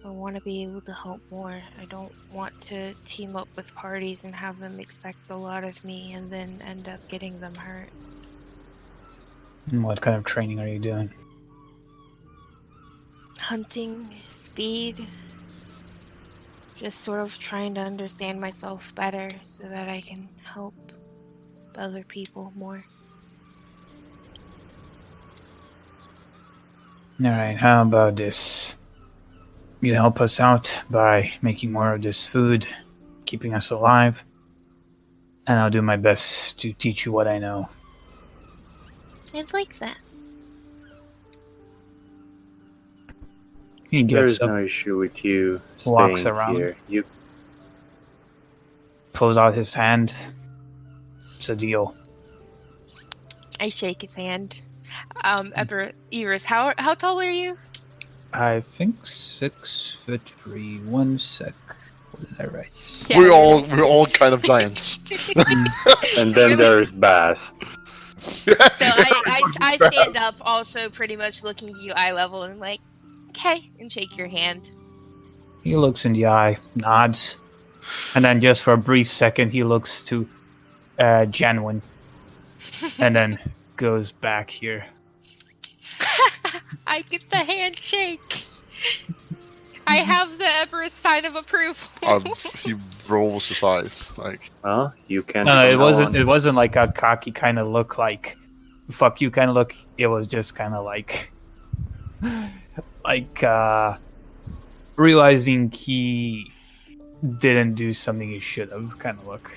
want to be able to help more. I don't want to team up with parties and have them expect a lot of me and then end up getting them hurt.
And what kind of training are you doing?
Hunting, speed, just sort of trying to understand myself better so that I can help other people more.
Alright, how about this? You help us out by making more of this food, keeping us alive, and I'll do my best to teach you what I know.
I'd like that.
He
There
gets
is
up,
no issue with you
walks
staying
around.
here.
pulls out his hand. It's a deal.
I shake his hand. Iris, how tall are you?
I think 6'3". 1 sec. What did I write?
Yeah,
we're all kind of giants.
And then there's Bast.
So I stand up, also pretty much looking at you eye level, and like, okay, and shake your hand.
He looks in the eye, nods, and then just for a brief second, he looks to Janwin, and then goes back here.
I get the handshake. I have the Eberron sign of approval.
He rolls his eyes like.
Well, you can.
No, it wasn't. It wasn't like a cocky kind of look, like "fuck you" kind of look. It was just kind of like realizing he didn't do something he should have kind of look.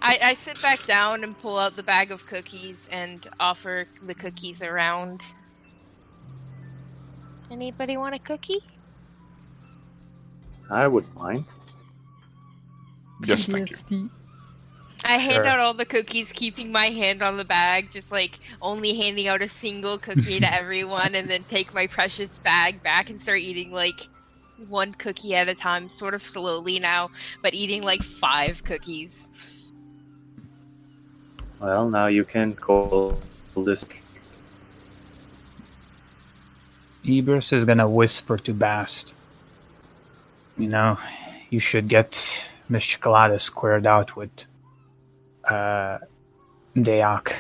I sit back down and pull out the bag of cookies and offer the cookies around. Anybody want a cookie?
I wouldn't mind.
Yes, thank you.
PTSD.
I hand
Sure.
out all the cookies, keeping my hand on the bag, just like only handing out a single cookie to everyone, and then take my precious bag back and start eating like one cookie at a time, sort of slowly now, but eating like 5 cookies.
Well, now you can call this.
Ebers is gonna whisper to Bast. You know, you should get Miss Chocolata squared out with Deoc.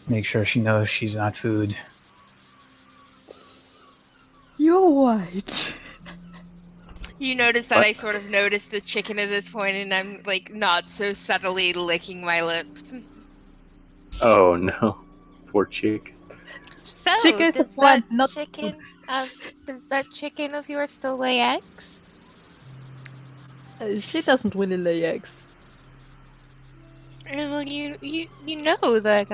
Make sure she knows she's not food.
You're right.
You notice that
What?
I sort of noticed the chicken at this point, and I'm like not so subtly licking my lips.
Oh no, poor chick.
So,
Chicken
does
is one,
that
not
chicken does that chicken of yours still lay eggs?
She doesn't really lay eggs.
Well, you know that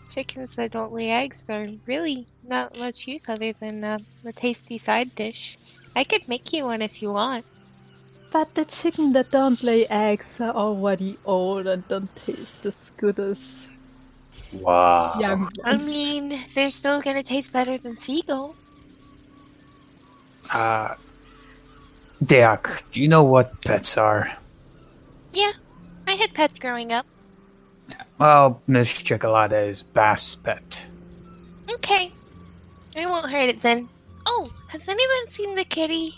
chickens that don't lay eggs are really not much use other than a tasty side dish. I could make you one if you want.
But the chicken that don't lay eggs are already old and don't taste as good as
Wow.
young
I
ones.
mean, they're still gonna taste better than seagull.
Deoc, do you know what pets are?
Yeah, I had pets growing up.
Well, Miss Chocolata is Bast's pet.
Okay, I won't hurt it then. Oh, has anyone seen the kitty?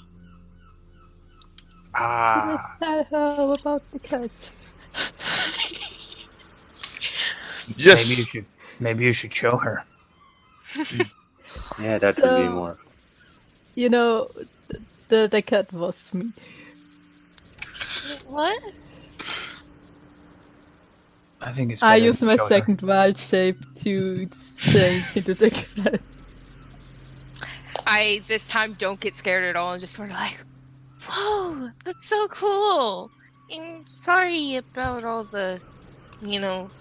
Should I tell her about the cats?
Yes.
Maybe you should show her.
Yeah, that would be
So-
more.
You know, the cat was me.
What?
I think it's.
I
better
used
to
my
show her.
second wild shape to change into the cat.
I this time don't get scared at all and just sort of like, whoa, that's so cool. And sorry about all the,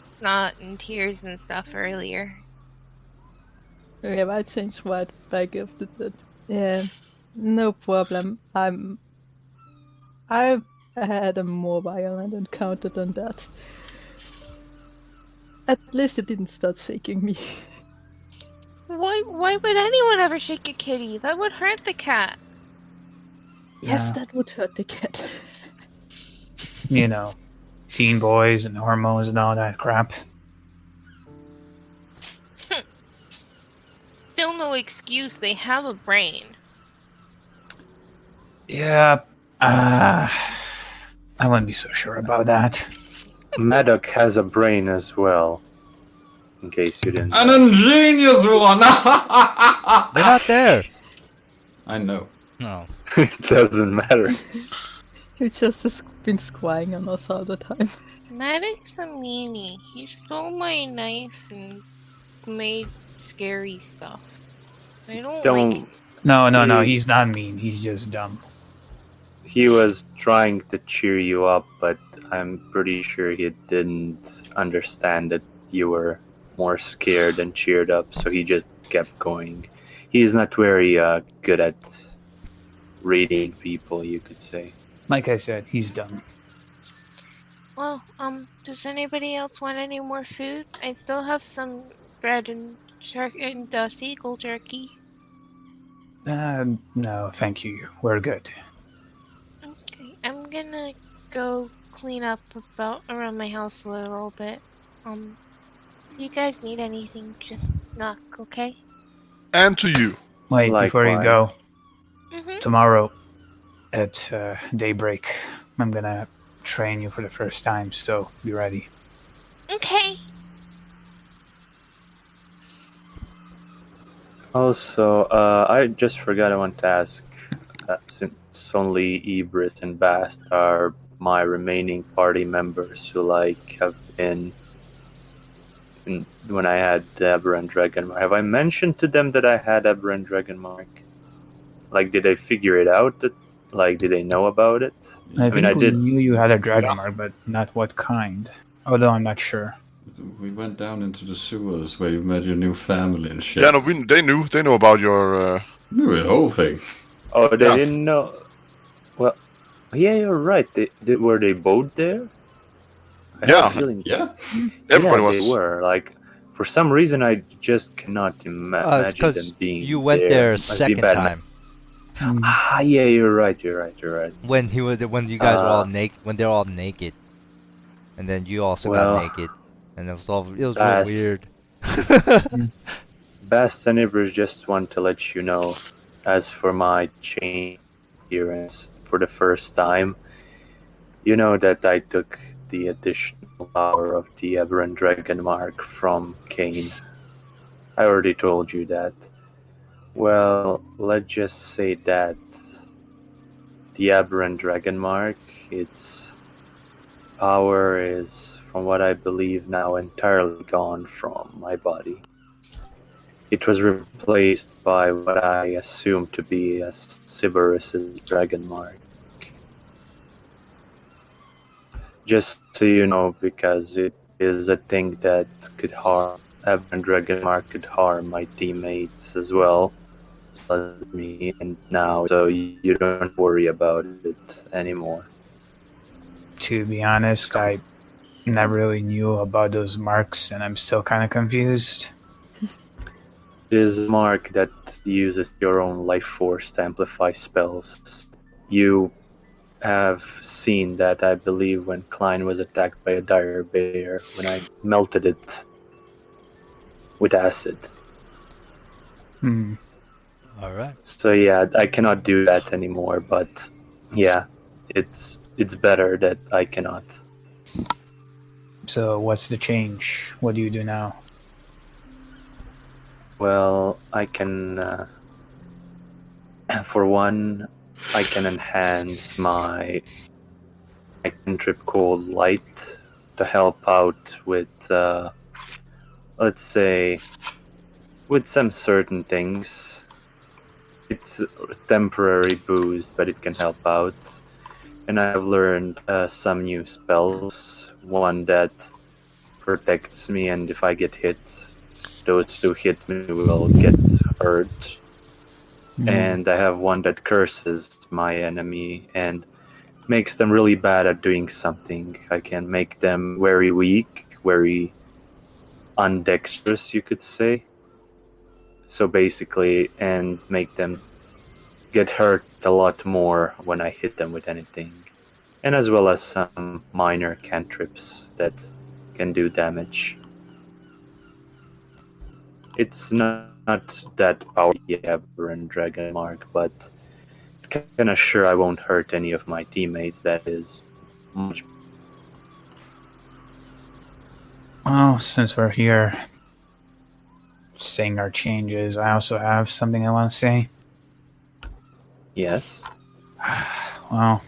snot and tears and stuff earlier.
Okay, I changed wild back after that. Yeah, no problem. I've had a more violent encounter than that. At least it didn't start shaking me.
Why would anyone ever shake a kitty? That would hurt the cat.
Yes,
Yeah.
that would hurt the cat.
You know, teen boys and hormones and all that crap.
Still no excuse, they have a brain.
Yeah, I wouldn't be so sure about that.
Maddock has a brain as well. In case you didn't.
An ingenious one!
They're not there.
I know.
No.
It doesn't matter.
He just has been squying on us all the time.
Maddox's a meanie. He stole my knife and made scary stuff. I don't like
Don't.
No,
He-
he's not mean. He's just dumb.
He was trying to cheer you up, but I'm pretty sure he didn't understand that you were more scared than cheered up, so he just kept going. He's not very good at reading people, you could say.
Like I said, he's done.
Well, does anybody else want any more food? I still have some bread and seagull jerky.
No, thank you. We're good.
Okay, I'm gonna go clean up around my house a little bit. If you guys need anything, just knock, okay?
And to you.
Wait, before you
Likewise.
go,
Mm-hmm.
tomorrow at daybreak, I'm gonna train you for the first time, so be ready.
Okay.
Also, I just forgot I want to ask, since only Ibris and Bast are my remaining party members who have been when I had Eberron Dragonmark. Have I mentioned to them that I had Eberron Dragonmark? Did they figure it out? Did they know about it?
I
mean,
think
I
we
did.
knew you had a dragon mark, but not what kind. Although I'm not sure.
We went down into the sewers where you met your new family and shit.
Yeah, no, they knew. They know about your.
Knew the whole thing.
Oh, they
Yeah.
didn't know. Well, yeah, you're right. Were they both there? I
Yeah.
have a feeling.
Yeah.
Everybody
yeah,
was.
They were. For some reason, I just cannot
It's
imagine them
because
being
you went
there.
there
Must be
second
bad
time.
Yeah, you're right.
When you guys were all naked, when they're all naked, and then you also got naked, and it was real weird.
Bast and Ibris just want to let you know, as for my change appearance for the first time, you know that I took the additional power of the Eberron Dragonmark from Cain. I already told you that. Well, let's just say that the Eberron Dragonmark, its power is, from what I believe now, entirely gone from my body. It was replaced by what I assume to be a Sybaris's Dragonmark. Just so you know, because it is a thing that could harm, Eberron Dragonmark could harm my teammates as well as me, and now, so you don't worry about it anymore.
To be honest, I never really knew about those marks, and I'm still kind of confused.
It is a mark that uses your own life force to amplify spells. You have seen that, I believe, when Klein was attacked by a dire bear, when I melted it with acid.
Alright.
So yeah, I cannot do that anymore, but yeah, it's better that I cannot.
So what's the change? What do you do now?
Well, I can, for one, I can enhance my cantrip called Light to help out with, let's say, with some certain things. It's a temporary boost, but it can help out. And I've learned some new spells. One that protects me, and if I get hit, those who hit me will get hurt. And I have one that curses my enemy and makes them really bad at doing something. I can make them very weak, very undexterous, you could say. So basically, and make them get hurt a lot more when I hit them with anything. And as well as some minor cantrips that can do damage. It's not that powerful Eberron Dragonmark, but I can assure I won't hurt any of my teammates. That is much.
Well, since we're here saying our changes, I also have something I want to say.
Yes.
Well,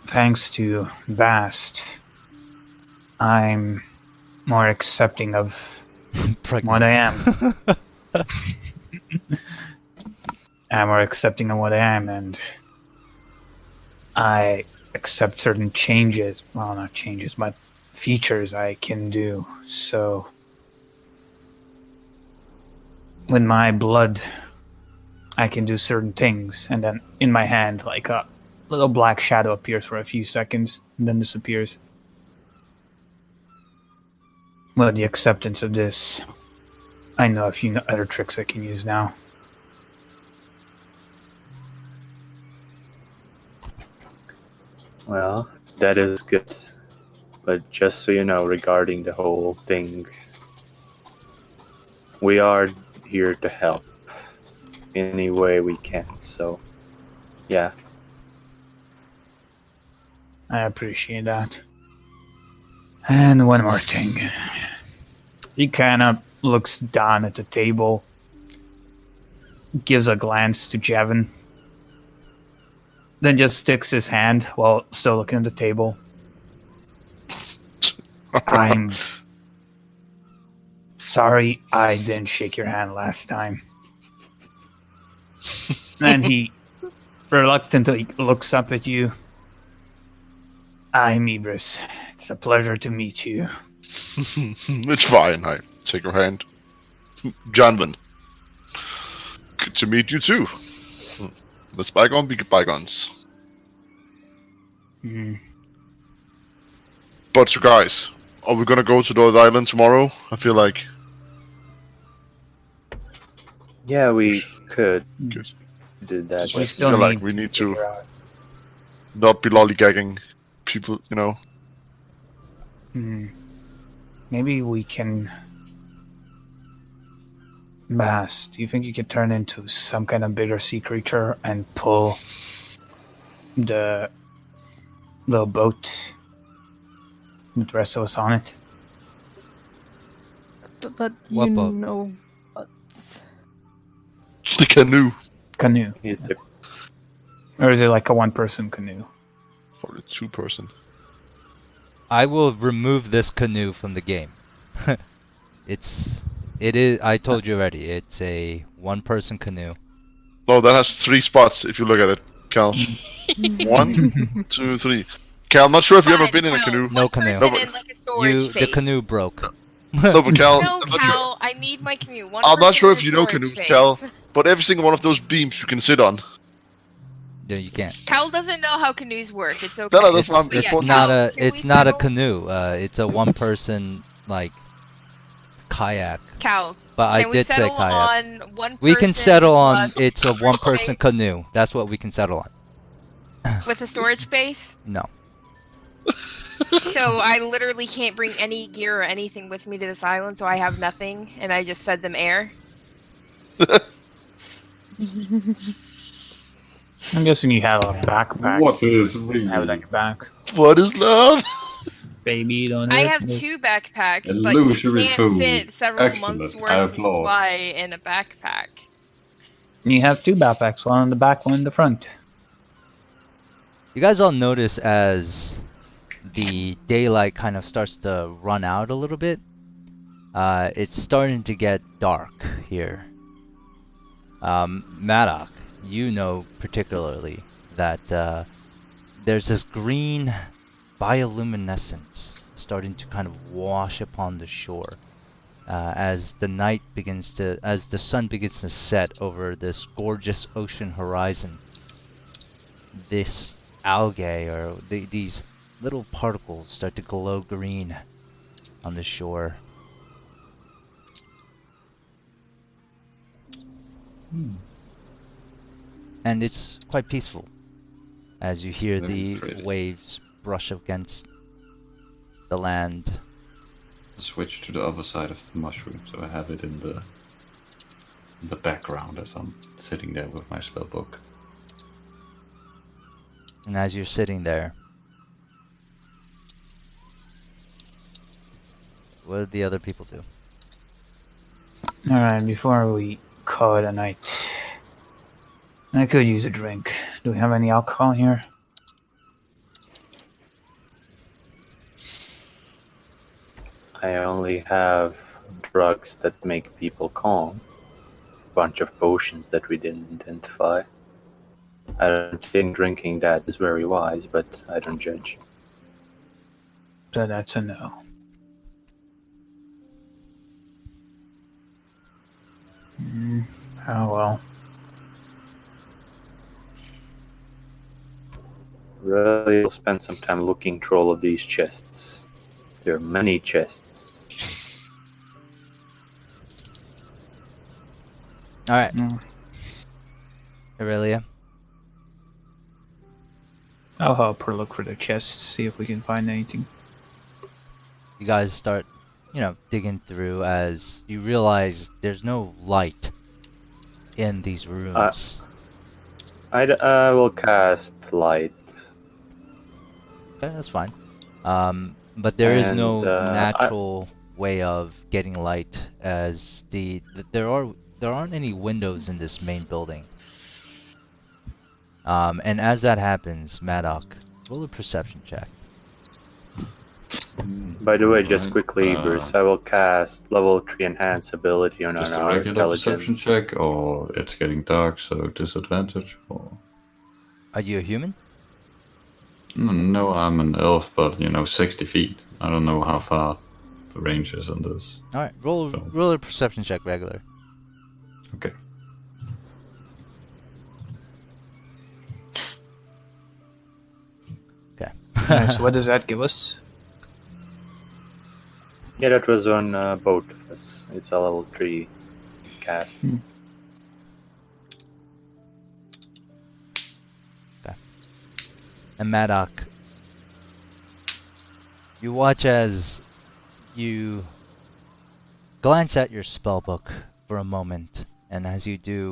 thanks to Bast, I'm more accepting of what I am. I'm more accepting of what I am, and I accept certain changes. Well, not changes, but features I can do. So, with my blood, I can do certain things, and then in my hand, like a little black shadow appears for a few seconds and then disappears. With the acceptance of this, I know a few other tricks I can use now.
Well, that is good. But just so you know, regarding the whole thing, we are here to help any way we can. So, yeah.
I appreciate that. And one more thing. He kind of looks down at the table, gives a glance to Jevin, then just sticks his hand while still looking at the table. I'm sorry I didn't shake your hand last time. And he reluctantly looks up at you. I'm Ibris. It's a pleasure to meet you.
It's fine. I take your hand. Janvin. Good to meet you too. Let's bygone be bygones.
Hmm.
But you guys, are we gonna go to the island tomorrow? I feel like.
Yeah, we could
Good.
do that.
We
I
still
feel
need
like we
to
need to
figure out.
not be lollygagging people, you know.
Maybe we can. Bass, do you think you could turn into some kind of bigger sea creature and pull the little boat with the rest of us on it?
But
What
you
boat?
know what?
The canoe.
Canoe.
It's a-
Or is it like a one-person canoe?
Probably 2-person.
I will remove this canoe from the game. It is. I told you already. It's a one-person canoe.
No, that has 3 spots if you look at it, Cal. 1, 2, 3. Cal, I'm not sure if you've ever
Fine,
been in a
Cal,
canoe.
No
one
canoe.
person
No, but-
in like a storage
The
space.
canoe broke.
No, but Cal,
No,
I'm not sure,
Cal, I need my canoe. One
I'm not
person
sure
in
if
a
you know
storage
canoes,
space.
Cal, but every single one of those beams you can sit on.
No, you can't.
Cal doesn't know how canoes work. It's okay.
No, that's why I'm
But yeah,
It's
important.
not
Cal,
a.
can
It's
we
not a
settle-
canoe. It's a one-person like kayak.
Cal,
But I
can we
did say
settle
kayak.
on one
We can
person
settle on.
plus
It's a
storage
one-person
space-
canoe. That's what we can settle on.
with a storage space?
No.
So I literally can't bring any gear or anything with me to this island, so I have nothing, and I just fed them air.
I'm guessing you have a backpack.
What is
Have it on
really
your back.
What is love?
Baby, don't
I
hurt
have
me.
2 backpacks, but you
Illusory
can't
food.
fit several
Excellent.
months
I
worth of
applaud.
supply in a backpack.
You have 2 backpacks, one on the back, one in the front.
You guys all notice as the daylight kind of starts to run out a little bit. It's starting to get dark here. Maddock, you know particularly that there's this green bioluminescence starting to kind of wash upon the shore as the sun begins to set over this gorgeous ocean horizon. This algae or these little particles start to glow green on the shore. And it's quite peaceful as you hear
Very
the
pretty.
waves brush against the land.
switch to the other side of the mushroom, so I have it in the background as I'm sitting there with my spellbook.
And as you're sitting there, what did the other people do?
Alright, before we call it a night, I could use a drink. Do we have any alcohol here?
I only have drugs that make people calm. Bunch of potions that we didn't identify. I don't think drinking that is very wise, but I don't judge.
So that's a no. Oh well.
Really, will spend some time looking through all of these chests. There are many chests.
Alright,
Mm.
Aurelia.
I'll help her look for the chests, see if we can find anything.
You guys start, digging through as you realize there's no light in these rooms.
I will cast light.
Okay, that's fine. But there is no
And,
natural way of getting light, as there aren't any windows in this main building. And as that happens, Maddock, roll a perception check.
By the way, just
Right,
quickly, Bruce, I will cast level 3 enhance ability on
Just a
our
regular perception
intelligence.
check, or it's getting dark, so disadvantage, or...
Are you a human?
No, I'm an elf, but 60 feet. I don't know how far the range is on this.
All right, roll
So-
roll a perception check regular.
Okay.
Okay.
So what does that give us?
Yeah, that was on both of us. It's a level 3 cast.
And Maddock, you watch as you glance at your spellbook for a moment, and as you do,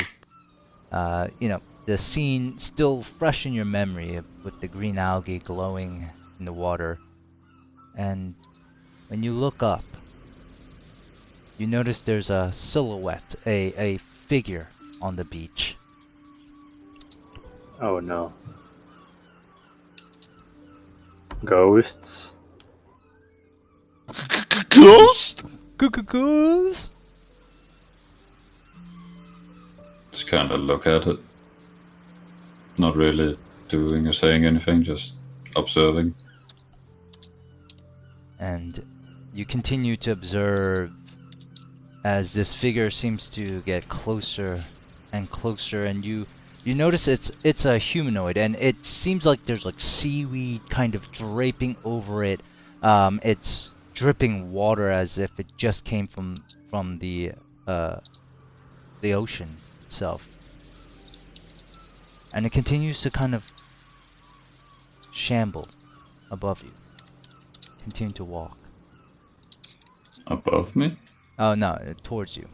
the scene still fresh in your memory with the green algae glowing in the water. And when you look up, you notice there's a silhouette, a figure on the beach.
Oh no. Ghosts?
Ghost?
Cuckoos!
Just kind of look at it. Not really doing or saying anything, just observing.
And you continue to observe as this figure seems to get closer and closer, and you notice it's a humanoid, and it seems like there's like seaweed kind of draping over it. It's dripping water as if it just came from the ocean itself, and it continues to kind of shamble above you, continue to walk.
Above me?
Oh no, towards you.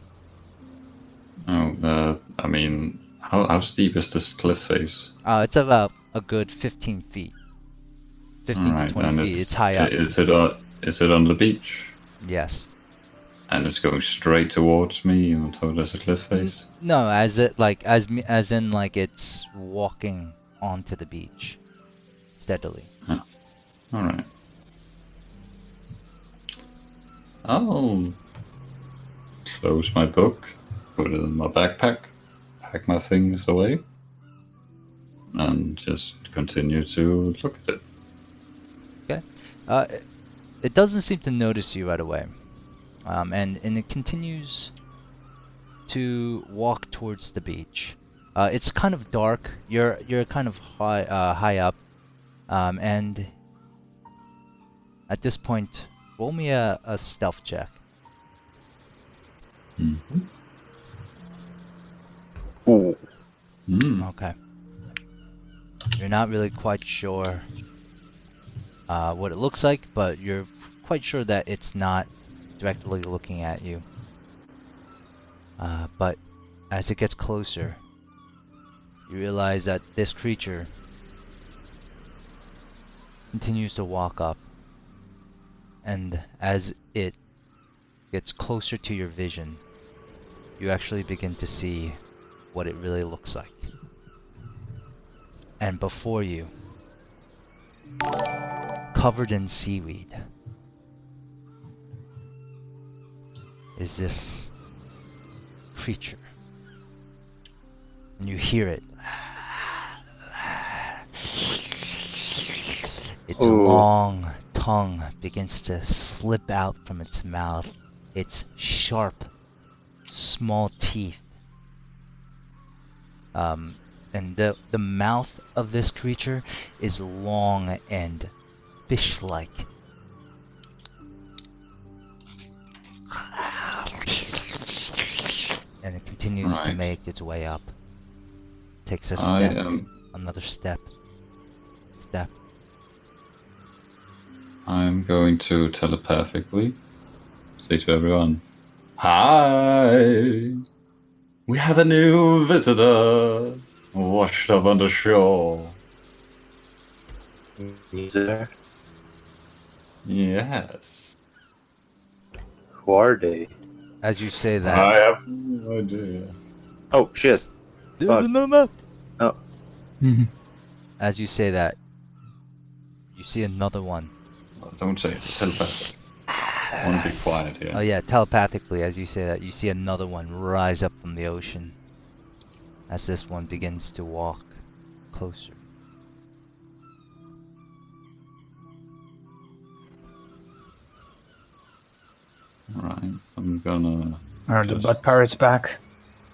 Oh, I mean, how steep is this cliff face?
It's about a good 15 feet. 15 to
Alright,
20
and
feet. It's high up.
Is it on the beach?
Yes.
And it's going straight towards me, even though there's a cliff face?
No, as in it's walking onto the beach steadily.
Alright. I'll close my book, put it in my backpack, pack my things away, and just continue to look at it.
It doesn't seem to notice you right away, and it continues to walk towards the beach. It's kind of dark. You're kind of high up, and at this point, roll me a stealth check.
Mm-hmm.
Ooh.
Okay. You're not really quite sure what it looks like, but you're quite sure that it's not directly looking at you. But as it gets closer, you realize that this creature continues to walk up, and as it gets closer to your vision, you actually begin to see what it really looks like. And before you, covered in seaweed, is this creature. And you hear it. Its
Ooh.
long tongue begins to slip out from its mouth. Its sharp, small teeth and the mouth of this creature is long and fish-like. And it continues to
Right.
make its way up. Takes a
I
step,
am.
another step.
I'm going to telepathically say to everyone, "Hi! We have a new visitor washed up on the shore."
User?
Yes.
Who are they?
As you say that,
I have no idea.
Oh shit!
there's
Fuck.
another map.
Oh.
As you say that, you see another one.
Don't say it. Telepathic. I want to be quiet here.
Oh yeah, telepathically, as you say that, you see another one rise up from the ocean. As this one begins to walk closer.
Alright, I'm gonna,
Are the
Just-
butt pirates back?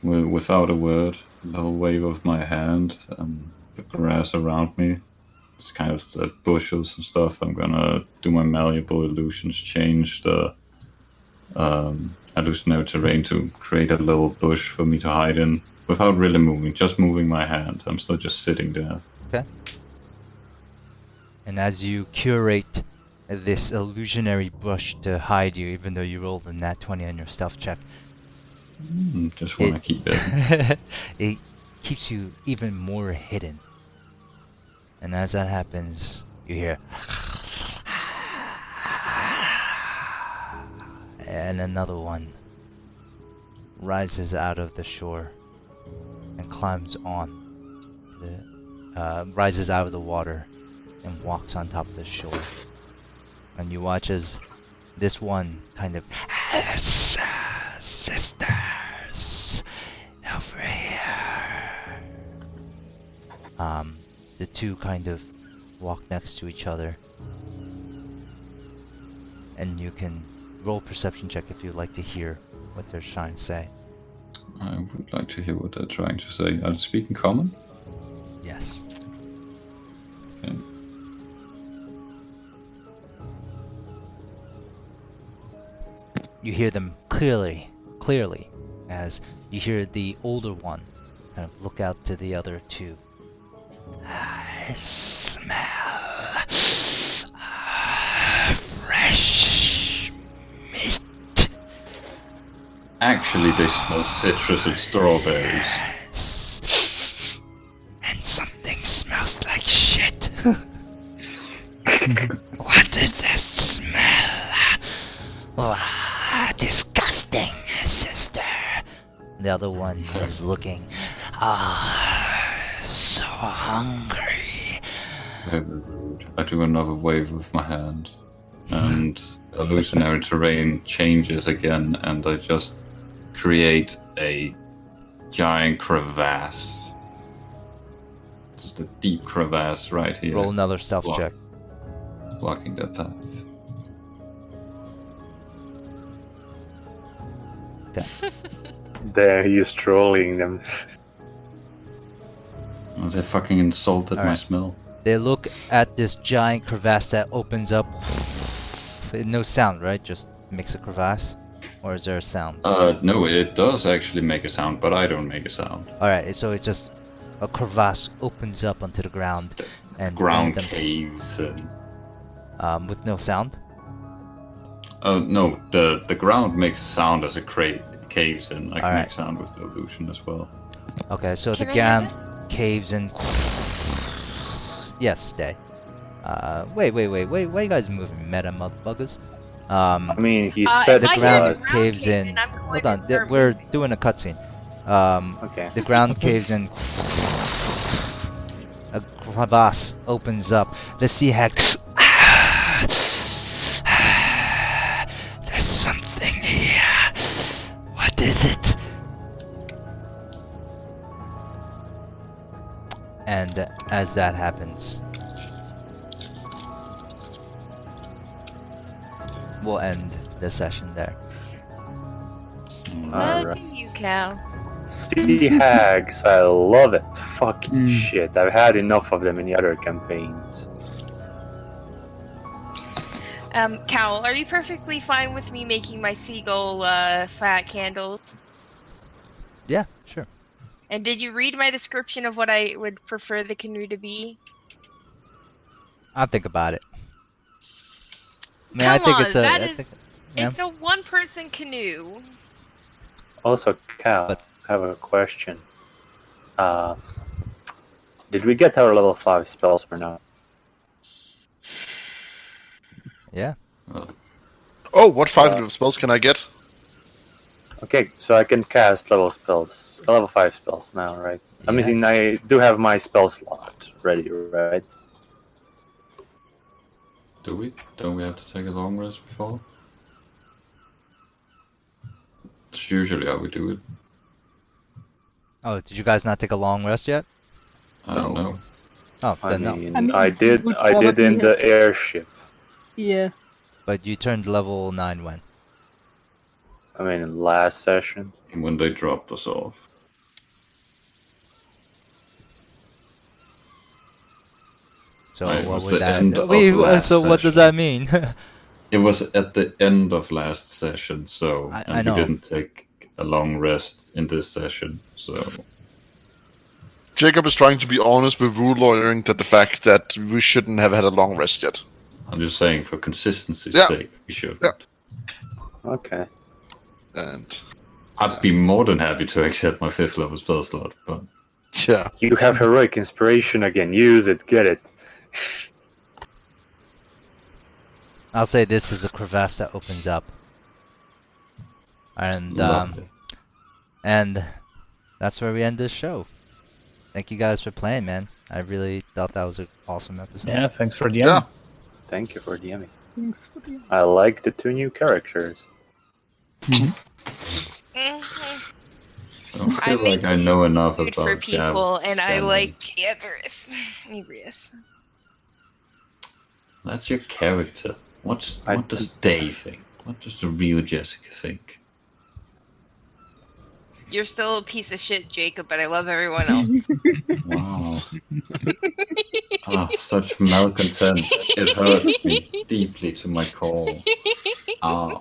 without a word, a little wave of my hand, and the grass around me, it's kind of the bushes and stuff. I'm gonna do my malleable illusions, change the hallucinatory terrain to create a little bush for me to hide in without really moving, just moving my hand. I'm still just sitting there.
And as you curate this illusionary bush to hide you, even though you rolled a nat 20 on your stealth check,
Just want to keep it.
it keeps you even more hidden. And as that happens, you hear and another one rises out of the shore and climbs on rises out of the water and walks on top of the shore. And you watch as this one kind of sisters over here. The two kind of walk next to each other, and you can roll a perception check if you'd like to hear what they're trying to say.
I would like to hear what they're trying to say. Are they speaking common?
Yes.
Okay.
You hear them clearly, as you hear the older one kind of look out to the other two. I smell fresh meat.
Actually, they smell citrus and strawberries.
And something smells like shit. What is this smell? Disgusting, sister. The other one is looking, so hungry.
Very rude. I do another wave with my hand, and illusionary terrain changes again, and I just create a giant crevasse. Just a deep crevasse right here,
Roll another stealth
Block.
check.
blocking their path.
There he is trolling them.
Oh, they fucking insulted my
Alright.
smell.
They look at this giant crevasse that opens up. No sound, right? Just makes a crevasse? Or is there a sound?
No, it does actually make a sound, but I don't make a sound.
Alright, so it's just a crevasse opens up onto the ground and
Ground
one of them
caves and...
with no sound.
No, the ground makes a sound as it caves in. I can
Alright.
make sound with the illusion as well.
Okay, so
Can
the
I hear
ground
this?
caves in. Yes, stay. Wait, why you guys moving, meta motherfuckers?
I mean, he
If
said
the
I
it
hear
ground
the
was.
ground
caves
cave
in.
I'm going
Hold
to
on,
start
we're
moving.
doing a cutscene.
Okay.
The ground caves in. A crevasse opens up. The sea hag. There's something here. What is it? And as that happens, we'll end the session there.
Look
Alright.
at you, Cal.
Sea hags, I love it. Fucking
Mm.
shit. I've had enough of them in the other campaigns.
Cal, are you perfectly fine with me making my seagull fat candles?
Yeah, sure.
And did you read my description of what I would prefer the canoe to be?
I'll think about it. I mean,
Come
I think
on,
it's a.
that
I
is-
think, yeah.
It's a one-person canoe.
Also, Cal,
But-
I have a question. Did we get our level 5 spells or not?
Yeah.
Oh, what 5 spells can I get?
Okay, so I can cast level 5 spells now, right? I mean,
Yes.
I do have my spell slot ready, right?
Do we? Don't we have to take a long rest before? It's usually how we do it.
Oh, did you guys not take a long rest yet?
I don't know.
Oh,
I
then no.
mean,
I mean,
I did.
would
I did
probably
in the
have-
airship.
Yeah.
But you turned level 9 when?
I mean, in last session.
When they dropped us off.
So
It
what
was
would
the
that?
end of
Wait,
last
so what does that mean?
It was at the end of last session, so
I
and
know.
we didn't take a long rest in this session, so
Jacob is trying to be honest with rule lawyering that the fact that we shouldn't have had a long rest yet.
I'm just saying for consistency's
Yeah.
sake, we should.
Yeah.
Okay.
And
I'd be more than happy to accept my 5th level spell slot, but
yeah,
You have heroic inspiration again. Use it. Get it.
I'll say this is a crevasse that opens up. And
lovely.
and that's where we end this show. Thank you guys for playing, man. I really thought that was an awesome episode.
Yeah, thanks for the
Yeah.
Thank you for DMing.
Thanks for the-
I like the 2 new characters.
Mhm.
I don't
I
feel like
make
I know enough
Food
about
for people, and I
Gav-
like Eberron.
That's your character. What
I-
does Dave think? What does the real Jessica think?
You're still a piece of shit, Jacob, but I love everyone else.
Wow. Such malcontent. It hurts me deeply to my core. Ah.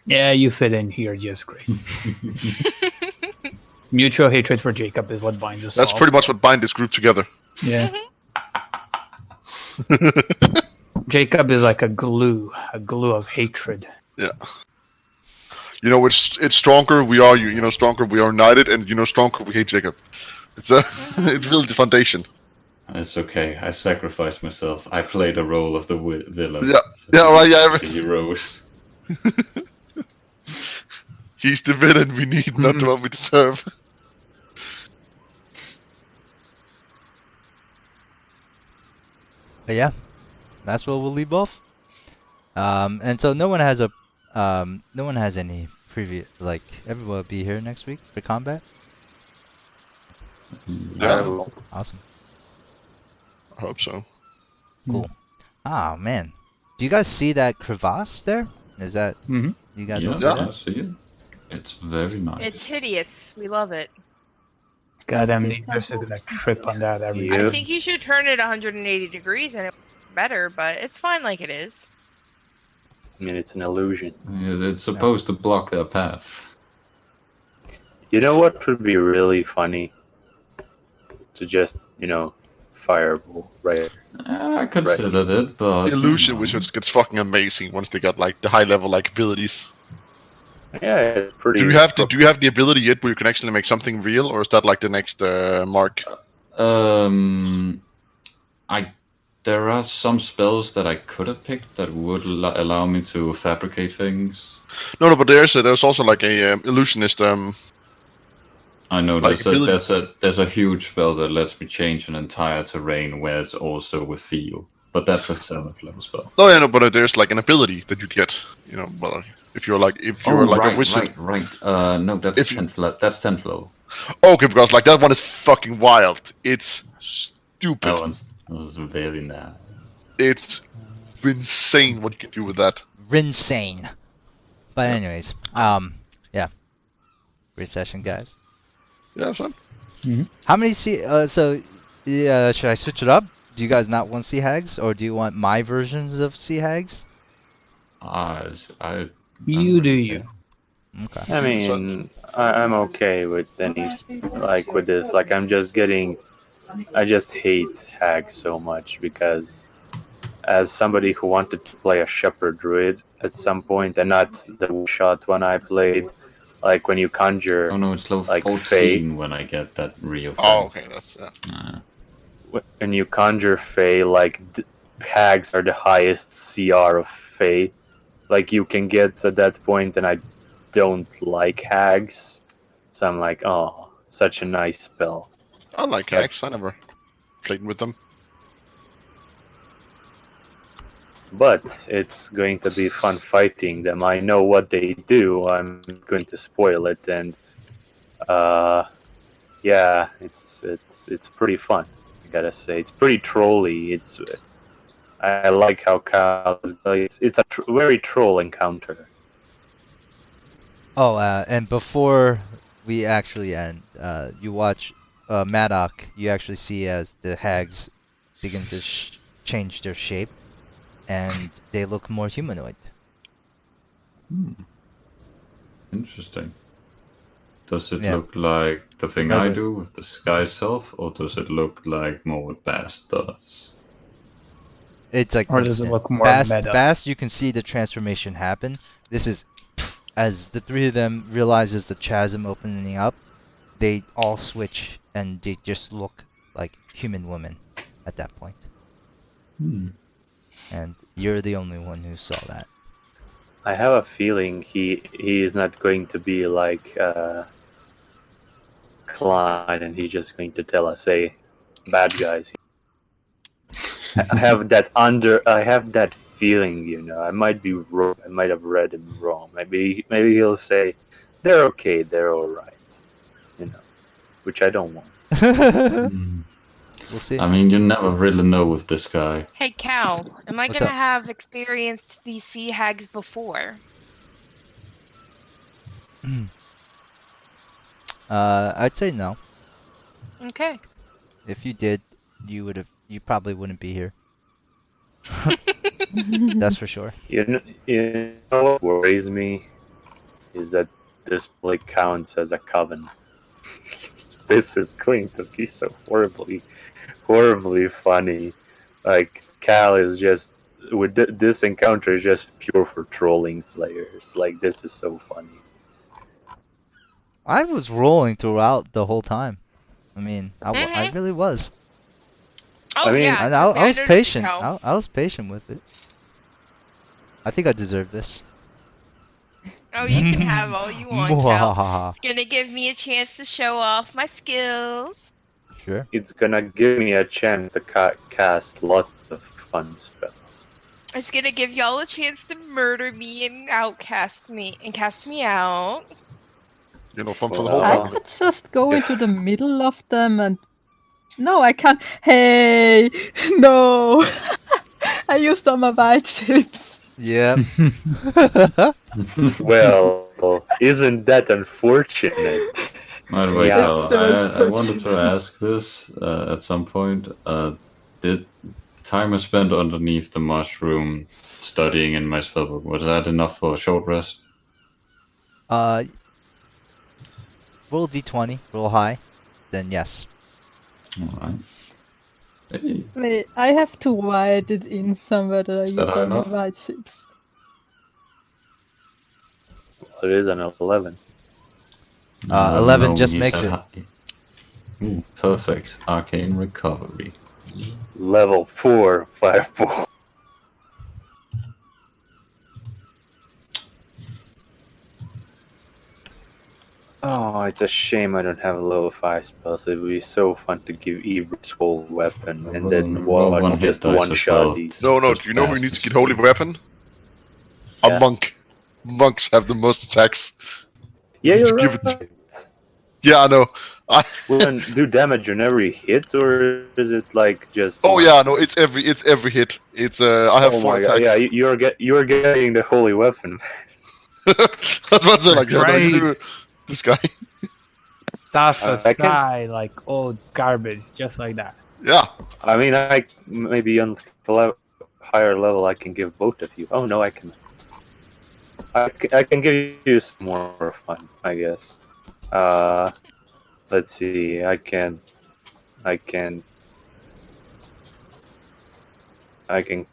Yeah, you fit in here just great. Mutual hatred for Jacob is what binds us
that's
all.
pretty much what bind this group together.
Yeah. Jacob is like a glue of hatred.
You know, it's stronger we are. You know, stronger we are united, and you know, stronger we hate Jacob. It's it's really the foundation.
It's okay. I sacrificed myself. I played the role of the villain.
Yeah. Yeah, right. Yeah,
The heroes.
he's the villain we need, not the one we deserve.
But yeah, that's where we'll leave off. And so no one has any previous, like, everyone will be here next week for combat.
Yeah,
Awesome.
I hope so.
Cool. Ah, man. Do you guys see that crevasse there? Is that,
Mhm.
you guys
Yeah,
all see
Yeah.
that?
I see it. It's very nice.
It's hideous. We love it.
Goddamn
Still
dangerous to
temples.
like trip on that every
Yeah.
I think you should turn it 180 degrees and it better, but it's fine like it is.
I mean, it's an illusion.
Yeah, it's supposed to block their path.
You know what would be really funny? To just, fireball, right?
I considered it, but
The illusion wizards gets fucking amazing once they got like the high level like abilities.
Yeah, it's pretty.
Do you have the ability yet where you can actually make something real, or is that like the next mark?
There are some spells that I could have picked that would allow me to fabricate things.
No, but there's also like a illusionist.
I know
Like
there's a huge spell that lets me change an entire terrain where it's also with feel, but that's a 7th level spell.
No, yeah, no, but there's like an ability that you get. You know, well, if you're like a wizard.
Right. No, that's
If you-
10th level. That's 10th level.
Okay, because like that one is fucking wild. It's stupid.
That was very nice.
It's insane what you can do with that.
Rinsane. But anyways, yeah. Great session, guys.
Yeah, son.
How many should I switch it up? Do you guys not want sea hags, or do you want my versions of sea hags?
You do you.
Okay.
I mean, I'm okay with any, like, with this. Like, I just hate hags so much because, as somebody who wanted to play a shepherd druid at some point, and not the shot one I played, like when you conjure,
Oh no, it's level
like
14
Fae.
when I get that real thing.
Oh, okay, that's
When you conjure Fae, like hags are the highest CR of Fae. Like you can get at that point, and I don't like hags, so I'm like, oh, such a nice spell.
I like hags. I never played with them.
But it's going to be fun fighting them. I know what they do. I'm going to spoil it, and yeah, it's pretty fun. I gotta say, it's pretty trolly. I like how Cal. It's a very troll encounter.
Oh, and before we actually end, you watch Maddock. You actually see as the hags begin to change their shape, and they look more humanoid.
Interesting. Does it look like the thing I do with the sky self, or does it look like more what Bass does?
It's like
Or does it look more meta?
Fast, you can see the transformation happen. This is as the three of them realizes the chasm opening up, they all switch and they just look like human women at that point. And you're the only one who saw that.
I have a feeling he is not going to be like Klein, and he's just going to tell us, "Hey, bad guys." I have that feeling, you know. I might be wrong. I might have read him wrong. Maybe he'll say, "They're okay. They're all right," you know, which I don't want.
We'll see.
I mean, you never really know with this guy.
Hey, Cal, am I
What's
going to
up?
have experienced these sea hags before?
I'd say no.
Okay.
If you did, you probably wouldn't be here. That's for sure.
You know what worries me is that this play counts as a coven. This is going to be so horribly funny. Like, Cal is just with this encounter is just pure for trolling players. Like, this is so funny.
I was rolling throughout the whole time. I mean, I really was.
Oh,
I mean,
yeah.
And I was
noticed
patient.
Cal.
I was patient with it. I think I deserve this.
Oh, you can have all you want, Cal.
Mwahaha.
It's going to give me a chance to show off my skills.
Sure.
It's gonna give me a chance to cast lots of fun spells.
It's going to give y'all a chance to murder me and cast me out.
You know, fun for the whole
I
family.
could just go into the middle of them and... No, I can't. Hey! No! I used all my white chips.
Yep.
Well, isn't that unfortunate?
By the way,
Yeah.
Cal,
So
I wanted to ask this at some point. Did the time I spent underneath the mushroom studying in my spellbook, was that enough for a short rest?
Roll d20, roll high, then yes.
Alright. Hey,
Wait, I have to write it in somewhere that I
Is
use
that high
all my
enough?
white chips.
It is an 11.
11
no,
just
you
makes
said
it.
high. Ooh, perfect. Arcane recovery.
Level 4, 5-4. Oh, it's a shame I don't have a level 5 spells. It would be so fun to give Eberron's whole weapon and then
one hit
just
dice
one
as
shot
well.
these.
No,
Just
do you know who
fast
needs to
as
get holy
fuck.
weapon?
Yeah.
A monk. Monks have the most attacks.
Yeah,
It's
you're
given
right.
Yeah, I know.
Will it do damage on every hit, or is it like just?
Oh
one?
yeah, no, it's every hit. It's I have
Oh
4
my god!
attacks.
Yeah, you're getting the holy weapon.
I was about to say, like,
That's
no, you
right.
do this guy.
tossed
I can-
aside like old garbage, just like that.
Yeah.
I mean, maybe on the higher level I can give both of you. Oh no, I can. I can give you some more fun, I guess. Let's see. I can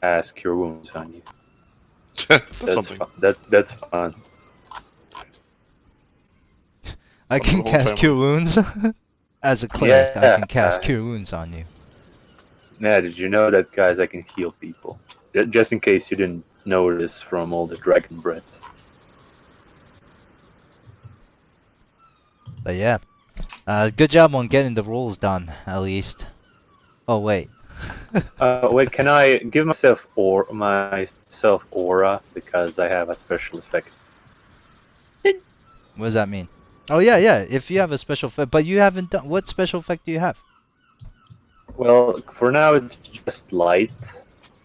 cast Cure Wounds on you.
That's
That's
something.
fun. That's fun.
I
the
can
whole
cast
family.
Cure Wounds. As a cleric, I can cast
Yeah.
Cure Wounds on you.
Yeah, did you know that, guys? I can heal people. Just in case you didn't notice from all the dragon breath.
But yeah. Good job on getting the rules done, at least. Oh, wait.
Wait, can I give myself aura because I have a special effect?
What does that mean? Oh, yeah, if you have a special effect. But you haven't done... What special effect do you have?
Well, for now it's just light,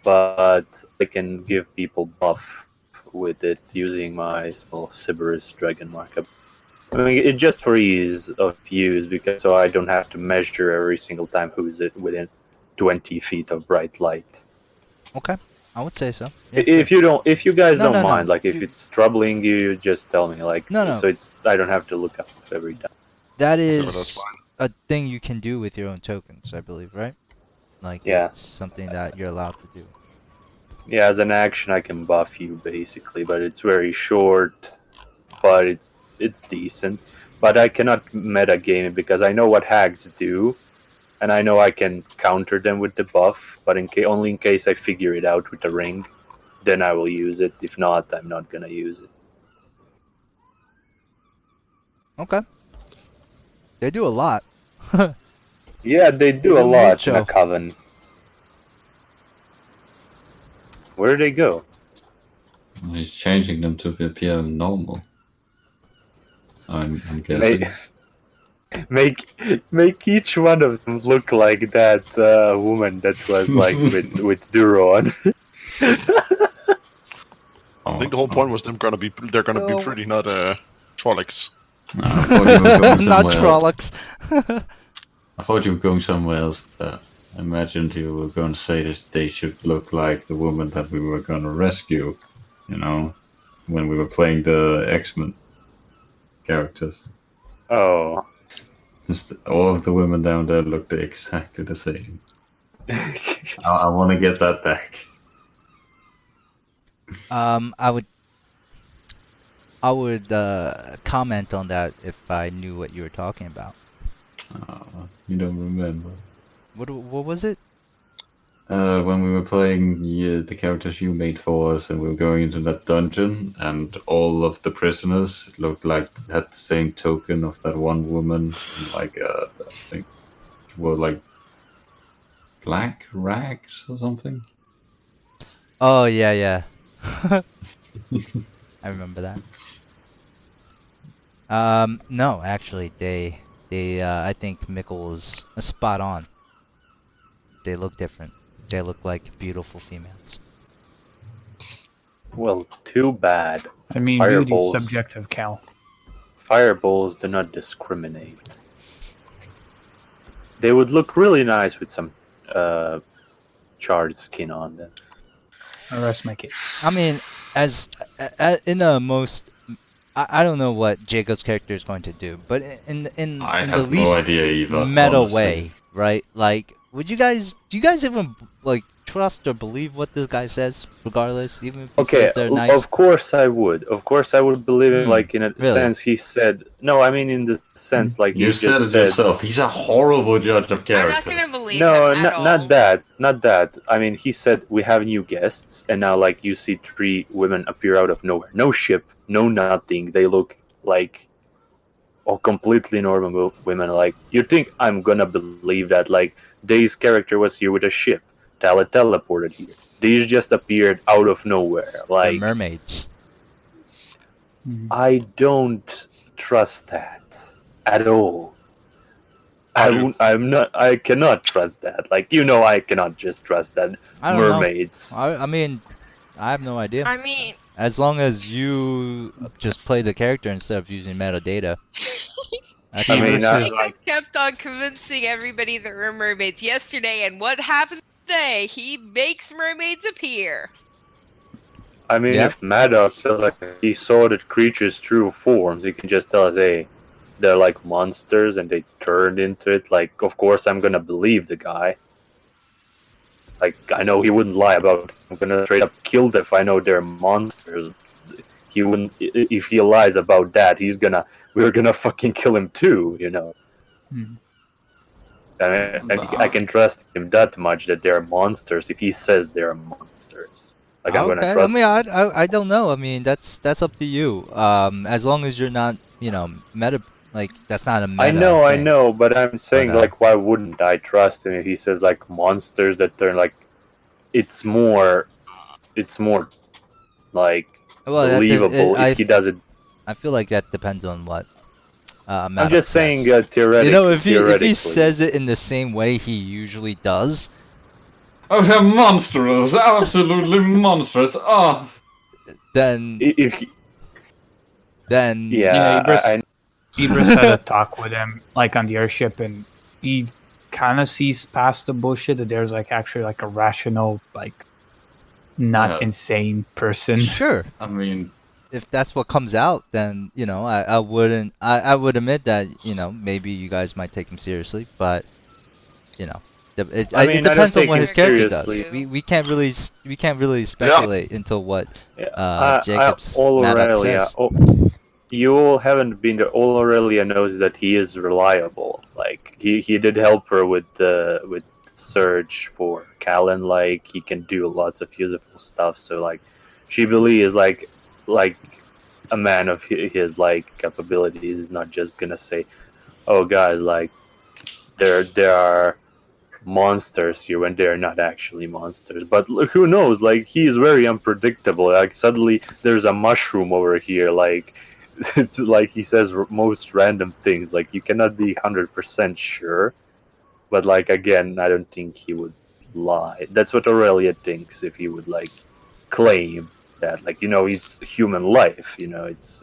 but I can give people buff with it using my small Sybaris dragon mark. I mean, it's just for ease of use, because so I don't have to measure every single time who's it within 20 feet of bright light.
Okay, I would say so. Yeah,
If you guys
No,
don't
no.
mind, like if it's troubling you, just tell me, like
No.
so I don't have to look up every time.
That
Okay, but that's
is
fine.
a thing you can do with your own tokens, I believe, right? Like,
Yeah.
it's something that you're allowed to do.
Yeah, as an action, I can buff you basically, but it's very short. But it's decent. But I cannot metagame it because I know what hags do, and I know I can counter them with the buff. But only in case I figure it out with the ring, then I will use it. If not, I'm not gonna use it.
Okay. They do a lot.
Yeah, they do
They
a
do
lot in
mucho.
a coven. Where do they go?
He's changing them to appear normal. I'm guessing.
Make each one of them look like that woman that was like with Duron.
I think the whole point was they're gonna be
So-
pretty, not Trollocs.
I thought you were going
Not
somewhere.
Trollocs.
I thought you were going somewhere else with that. I imagined you were going to say that they should look like the woman that we were going to rescue, you know, when we were playing the X-Men characters.
Oh.
Just all of the women down there looked exactly the same. I want to get that back.
I would comment on that if I knew what you were talking about.
You don't remember.
What was it?
When we were playing the characters you made for us, and we were going into that dungeon, and all of the prisoners looked like had the same token of that one woman, like I think were like black rags or something.
Oh, yeah. I remember that. No, actually, they I think Mickle was spot on. They look different. They look like beautiful females.
Well, too bad.
I mean,
Fireballs.
beauty's subjective, Cal.
Fireballs do not discriminate. They would look really nice with some charred skin on them.
I rest my case.
I mean, as in the most, I don't know what Jacob's character is going to do, but in
I
the
have
least
no idea either.
meta
honestly.
way, right? Like, do you guys even like trust or believe what this guy says, regardless, even if he
Okay,
says they're nice?
of course I would. Of course I would believe it. Like in a
really?
sense, he said. No, I mean in the sense like
You
he
said it
just said.
yourself. He's a horrible judge of
I'm
character.
not gonna believe
No,
him at all.
not that. I mean, he said we have new guests, and now like you see 3 women appear out of nowhere. No ship, no nothing. They look like completely normal women. Like you think I'm gonna believe that? Like Day's character was here with a ship. Tala teleported here. These just appeared out of nowhere.
They're
Like
mermaids.
I don't trust that at all. I cannot trust that. Like I cannot just trust that.
I don't know.
Mermaids.
I mean, I have no idea.
I mean,
As long as you just play the character instead of using metadata,
I mean,
Jacob kept on convincing everybody there were mermaids yesterday, and what happens today? He makes mermaids appear.
I mean, if Maddox feels like he saw the creature's true forms, he can just tell us, hey, they're like monsters and they turned into it. Like, of course, I'm gonna believe the guy. Like, I know he wouldn't lie about it. I'm gonna straight up kill them if I know they're monsters. He wouldn't. If he lies about that, we're gonna fucking kill him too, you know. I can trust him that much that they're monsters if he says they're monsters. Like, I'm gonna trust.
I mean, I don't know. I mean, that's up to you. As long as you're not, meta. Like, that's not a meta.
I know, but I'm saying, like, why wouldn't I trust him if he says, like, monsters that turn, like, it's more, like, believable if he does it.
I feel like that depends on what
I'm just saying, theoretically.
If he says it in the same way he usually does.
Oh, they're monstrous! Absolutely monstrous! Oh!
Then...
Ibris had a talk with him, like, on the airship, and he kind of sees past the bullshit that there's, like, actually, like, a rational, like, not insane person.
Sure.
I mean...
If that's what comes out, then, I wouldn't... I would admit that, maybe you guys might take him seriously, but, it depends on what his character does. We can't really speculate until what Jacob's Maddox says.
You haven't been there. All Aurelia knows that he is reliable. Like, he did help her with search for Callan. Like, he can do lots of useful stuff. So, like, she believes like a man of his like capabilities is not just gonna say, "Oh, guys, like there are monsters here," when they're not actually monsters. But who knows? Like, he is very unpredictable. Like, suddenly there's a mushroom over here. Like, it's like he says most random things. Like, you cannot be 100% sure. But, like, again, I don't think he would lie. That's what Aurelia thinks if he would, like, claim that. Like, it's human life. It's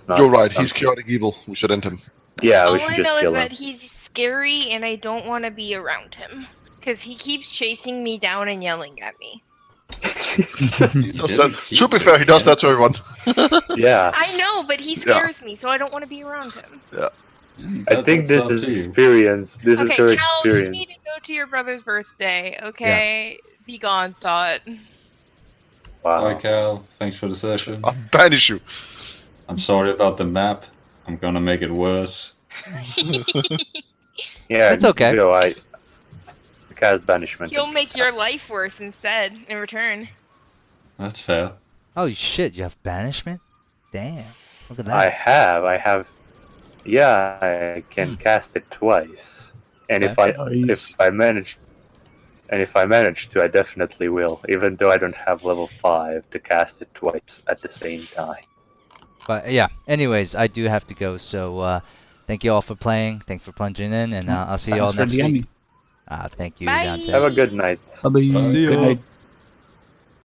not.
You're right. He's chaotic evil. We should end him.
Yeah,
we should just kill him. All I know is that he's scary, and I don't want to be around him because he keeps chasing me down and yelling at me.
He does that. To be fair, he does that to everyone.
Yeah.
I know, but he scares me, so I don't want to be around him.
Yeah.
I think this is experience. This is her
Cal,
experience.
you need to go to your brother's birthday, okay? Yeah. Be gone, thought.
Wow. Bye, Cal. Thanks for the session.
I'll banish you.
I'm sorry about the map. I'm gonna make it worse.
Yeah,
it's okay.
I cast banishment.
He'll make your life worse instead in return.
That's fair.
Oh shit! You have banishment? Damn! Look at that.
I have. Yeah, I can cast it twice, and if I manage to, I definitely will. Even though I don't have level 5 to cast it twice at the same time.
But yeah. Anyways, I do have to go. So thank you all for playing. Thanks for plunging in, and I'll see you all next week. Thank you.
Bye.
Dante.
Have a good night.
Bye. Good night.